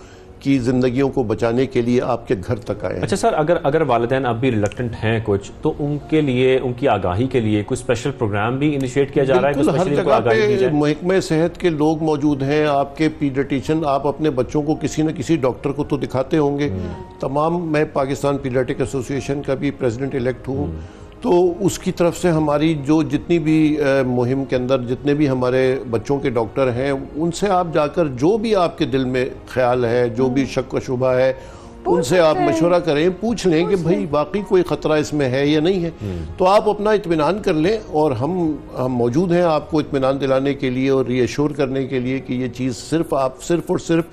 की जिंदगियों को बचाने के लिए आपके घर तक आए हैं। अच्छा सर, अगर वालिदैन अब भी रिलक्टेंट हैं कुछ, तो उनके लिए, उनकी आगाही के लिए कुछ स्पेशल प्रोग्राम भी इनिशिएट किया जा रहा है? बिल्कुल, हर जगह पे महकमे सेहत के लोग मौजूद हैं, आपके पीडियाट्रिशियन, आप अपने बच्चों को किसी न किसी डॉक्टर को तो दिखाते होंगे। तमाम, मैं पाकिस्तान पीडियाट्रिक एसोसिएशन का भी प्रेसिडेंट इलेक्ट हूँ, तो उसकी तरफ से हमारी जो जितनी भी मुहिम के अंदर जितने भी हमारे बच्चों के डॉक्टर हैं, उनसे आप जाकर जो भी आपके दिल में ख्याल है, जो भी शक व शुबा है, उनसे आप मशवरा करें, पूछ लें कि भाई वाकई कोई ख़तरा इसमें है या नहीं है। तो आप अपना इत्मीनान कर लें और हम मौजूद हैं आपको इत्मीनान दिलाने के लिए और रीअश्योर करने के लिए कि ये चीज़ सिर्फ और सिर्फ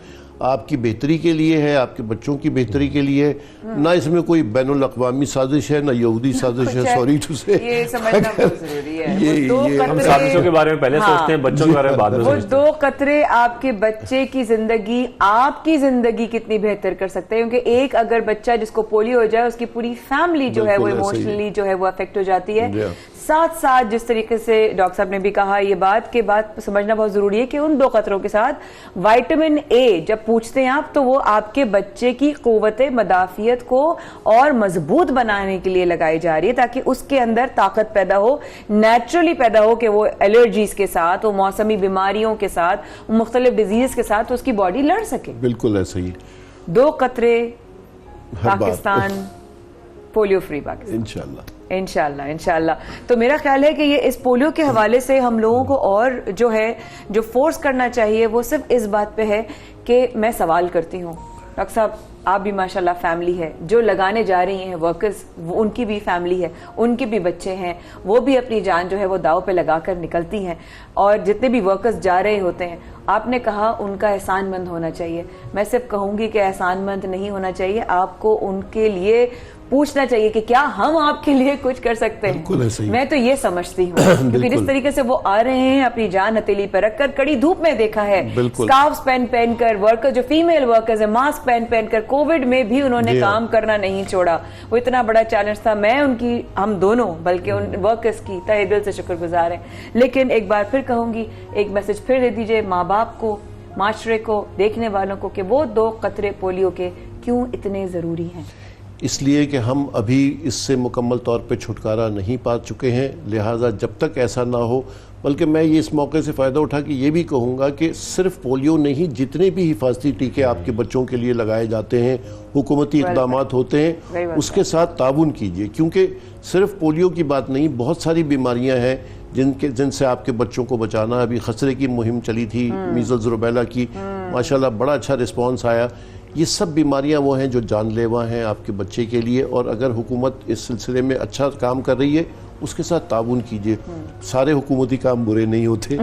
आपकी बेहतरी के लिए है, आपके बच्चों की बेहतरी के लिए, ना इसमें कोई बैनुल अक़वामी साजिश है, ना यहूदी साजिश है। सॉरी टू से, ये समझना बहुत जरूरी है। ये हम साजिशों के बारे में पहले सोचते हैं, बच्चों के बारे में बाद में सोचते हैं। वो 2 कतरे आपके बच्चे की जिंदगी, आपकी जिंदगी कितनी बेहतर कर सकते हैं, क्योंकि एक अगर बच्चा जिसको पोलियो हो जाए, उसकी पूरी फैमिली जो है वो इमोशनली जो है वो अफेक्ट हो जाती है। साथ साथ जिस तरीके से डॉक्टर साहब ने भी कहा, ये बात समझना बहुत जरूरी है कि उन 2 कतरों के साथ विटामिन ए जब पूछते हैं आप, तो वो आपके बच्चे की कुव्वते मदाफियत को और मजबूत बनाने के लिए लगाई जा रही है, ताकि उसके अंदर ताकत पैदा हो, नेचुरली पैदा हो, कि वो एलर्जीज के साथ, वो मौसमी बीमारियों के साथ, मुख्तलिफ डिजीज के साथ उसकी बॉडी लड़ सके। बिल्कुल ऐसा ही। 2 कतरे पाकिस्तान पोलियो फ्री पाकिस्तान इंशाल्लाह। तो मेरा ख्याल है कि ये इस पोलियो के हवाले से हम लोगों को और जो फोर्स करना चाहिए वो सिर्फ इस बात पे है कि मैं सवाल करती हूँ, डॉक्टर साहब आप भी माशाल्लाह फैमिली है, जो लगाने जा रही हैं वर्कर्स, उनकी भी फैमिली है, उनके भी बच्चे हैं, वो भी अपनी जान जो है वो दाव पे लगाकर निकलती हैं, और जितने भी वर्कर्स जा रहे होते हैं, आपने कहा उनका एहसानमंद होना चाहिए। मैं सिर्फ कहूंगी कि एहसानमंद नहीं होना चाहिए, आपको उनके लिए पूछना चाहिए कि क्या हम आपके लिए कुछ कर सकते हैं। मैं तो ये समझती हूँ क्योंकि जिस तरीके से वो आ रहे हैं अपनी जान हथेली पर रखकर, कड़ी धूप में देखा है, स्कार्फ पहन कर वर्कर, जो फीमेल वर्कर्स है, मास्क पहन कर, कोविड में भी उन्होंने काम करना नहीं छोड़ा। वो इतना बड़ा चैलेंज था। मैं उनकी, हम दोनों बल्कि उन वर्कर्स की तहे दिल से शुक्रगुजार हैं। लेकिन एक बार फिर कहूंगी, एक मैसेज फिर दे दीजिए माँ बाप को, माशरे को, देखने वालों को, कि वो 2 कतरे पोलियो के क्यों इतने जरूरी हैं। इसलिए कि हम अभी इससे मुकम्मल तौर पे छुटकारा नहीं पा चुके हैं, लिहाजा जब तक ऐसा ना हो, बल्कि मैं ये इस मौके से फ़ायदा उठा के ये भी कहूँगा कि सिर्फ पोलियो नहीं, जितने भी हिफाजती टीके आपके बच्चों के लिए लगाए जाते हैं, हुकूमती इक़दामात होते हैं, उसके साथ ताउन कीजिए, क्योंकि सिर्फ पोलियो की बात नहीं, बहुत सारी बीमारियाँ हैं जिनसे आपके बच्चों को बचाना। अभी खसरे की मुहिम चली थी, मीज़ल्स रुबेला की, माशाल्लाह बड़ा अच्छा रिस्पॉन्स आया। ये सब बीमारियां वो हैं जो जानलेवा हैं आपके बच्चे के लिए, और अगर हुकूमत इस सिलसिले में अच्छा काम कर रही है, उसके साथ ताउन कीजिए। सारे हुकूमती काम बुरे नहीं होते,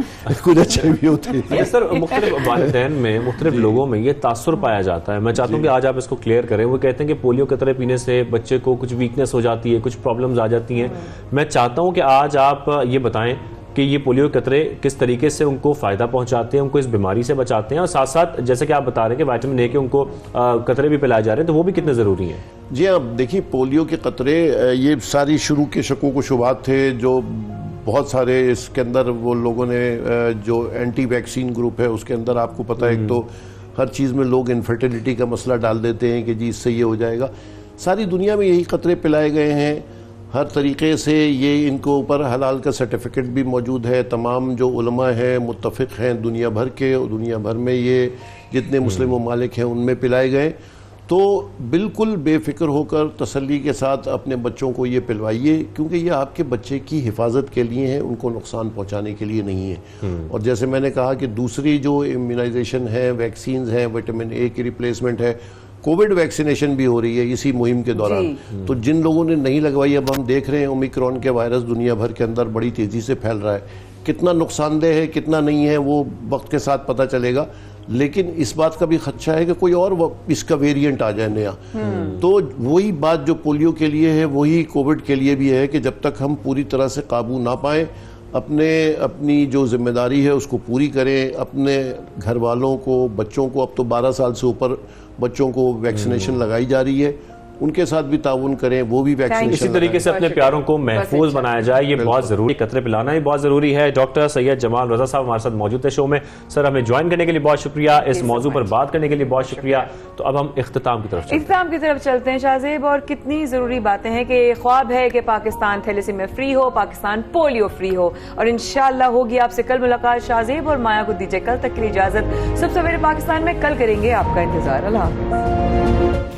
कुछ अच्छे भी होते हैं। सर, मुख्तलिफ वालिदैन में, मुख्तलिफ लोगों में ये तासुर पाया जाता है। मैं चाहता हूँ कि आज आप इसको क्लियर करें। वो कहते हैं कि पोलियो कतरे पीने से बच्चे को कुछ वीकनेस हो जाती है, कुछ प्रॉब्लम्स आ जाती हैं। मैं चाहता हूँ कि आज आप ये बताएं कि ये पोलियो कतरे किस तरीके से उनको फ़ायदा पहुंचाते हैं, उनको इस बीमारी से बचाते हैं, और साथ साथ जैसे कि आप बता रहे हैं कि विटामिन ए के उनको कतरे भी पिलाए जा रहे हैं, तो वो भी कितने ज़रूरी हैं? जी हाँ, देखिए पोलियो के कतरे, ये सारी शुरू के शकों को शुबात थे, जो बहुत सारे इसके अंदर वो लोगों ने जो एंटी वैक्सीन ग्रुप है उसके अंदर, आपको पता है, एक तो हर चीज़ में लोग इनफर्टिलिटी का मसला डाल देते हैं कि जी इससे ये हो जाएगा। सारी दुनिया में यही कतरे पिलाए गए हैं हर तरीके से। ये इनको ऊपर हलाल का सर्टिफिकेट भी मौजूद है। तमाम जो उलमा हैं मुत्तफिक हैं दुनिया भर के, और दुनिया भर में ये जितने मुस्लिम ममालिक हैं उनमें पिलाए गए। तो बिल्कुल बेफिक्र होकर तसल्ली के साथ अपने बच्चों को ये पिलवाइए, क्योंकि ये आपके बच्चे की हिफाजत के लिए है, उनको नुकसान पहुंचाने के लिए नहीं है। और जैसे मैंने कहा कि दूसरी जो इम्यूनाइजेशन है, वैक्सीन है, विटामिन ए की रिप्लेसमेंट है, कोविड वैक्सीनेशन भी हो रही है इसी मुहिम के दौरान। तो जिन लोगों ने नहीं लगवाई, अब हम देख रहे हैं ओमिक्रॉन के वायरस दुनिया भर के अंदर बड़ी तेज़ी से फैल रहा है। कितना नुकसानदेह है, कितना नहीं है, वो वक्त के साथ पता चलेगा। लेकिन इस बात का भी खदशा है कि कोई और इसका वेरिएंट आ जाए नया। तो वही बात जो पोलियो के लिए है वही कोविड के लिए भी है कि जब तक हम पूरी तरह से काबू ना पाएं, अपनी जो जिम्मेदारी है उसको पूरी करें। अपने घर वालों को, बच्चों को, अब तो 12 साल से ऊपर बच्चों को वैक्सीनेशन लगाई जा रही है, उनके साथ भी ताउन करें, वो भी वैक्सीनेशन इसी तरीके से अपने प्यारों को महफूज बनाया जाए, ये बहुत जरूरी, कतरे पिलाना ही बहुत जरूरी है। डॉक्टर सैयद जमाल रजा साहब हमारे साथ मौजूद है शो में। सर, हमें ज्वाइन करने के लिए बहुत शुक्रिया, इस मौजू पर बात करने के लिए बहुत शुक्रिया। तो अब हम इख्तिताम की तरफ चलते हैं शाहजेब, और कितनी जरूरी बातें हैं कि ख्वाब है कि पाकिस्तान थैलेसीमिया फ्री हो, पाकिस्तान पोलियो फ्री हो, और इंशाअल्लाह होगी। आपसे कल मुलाकात। शाहजेब और माया को दीजिए कल तक के लिए इजाजत। सुबह सवेरे पाकिस्तान में कल करेंगे आपका इंतजार। अल्लाह हाफ़िज़।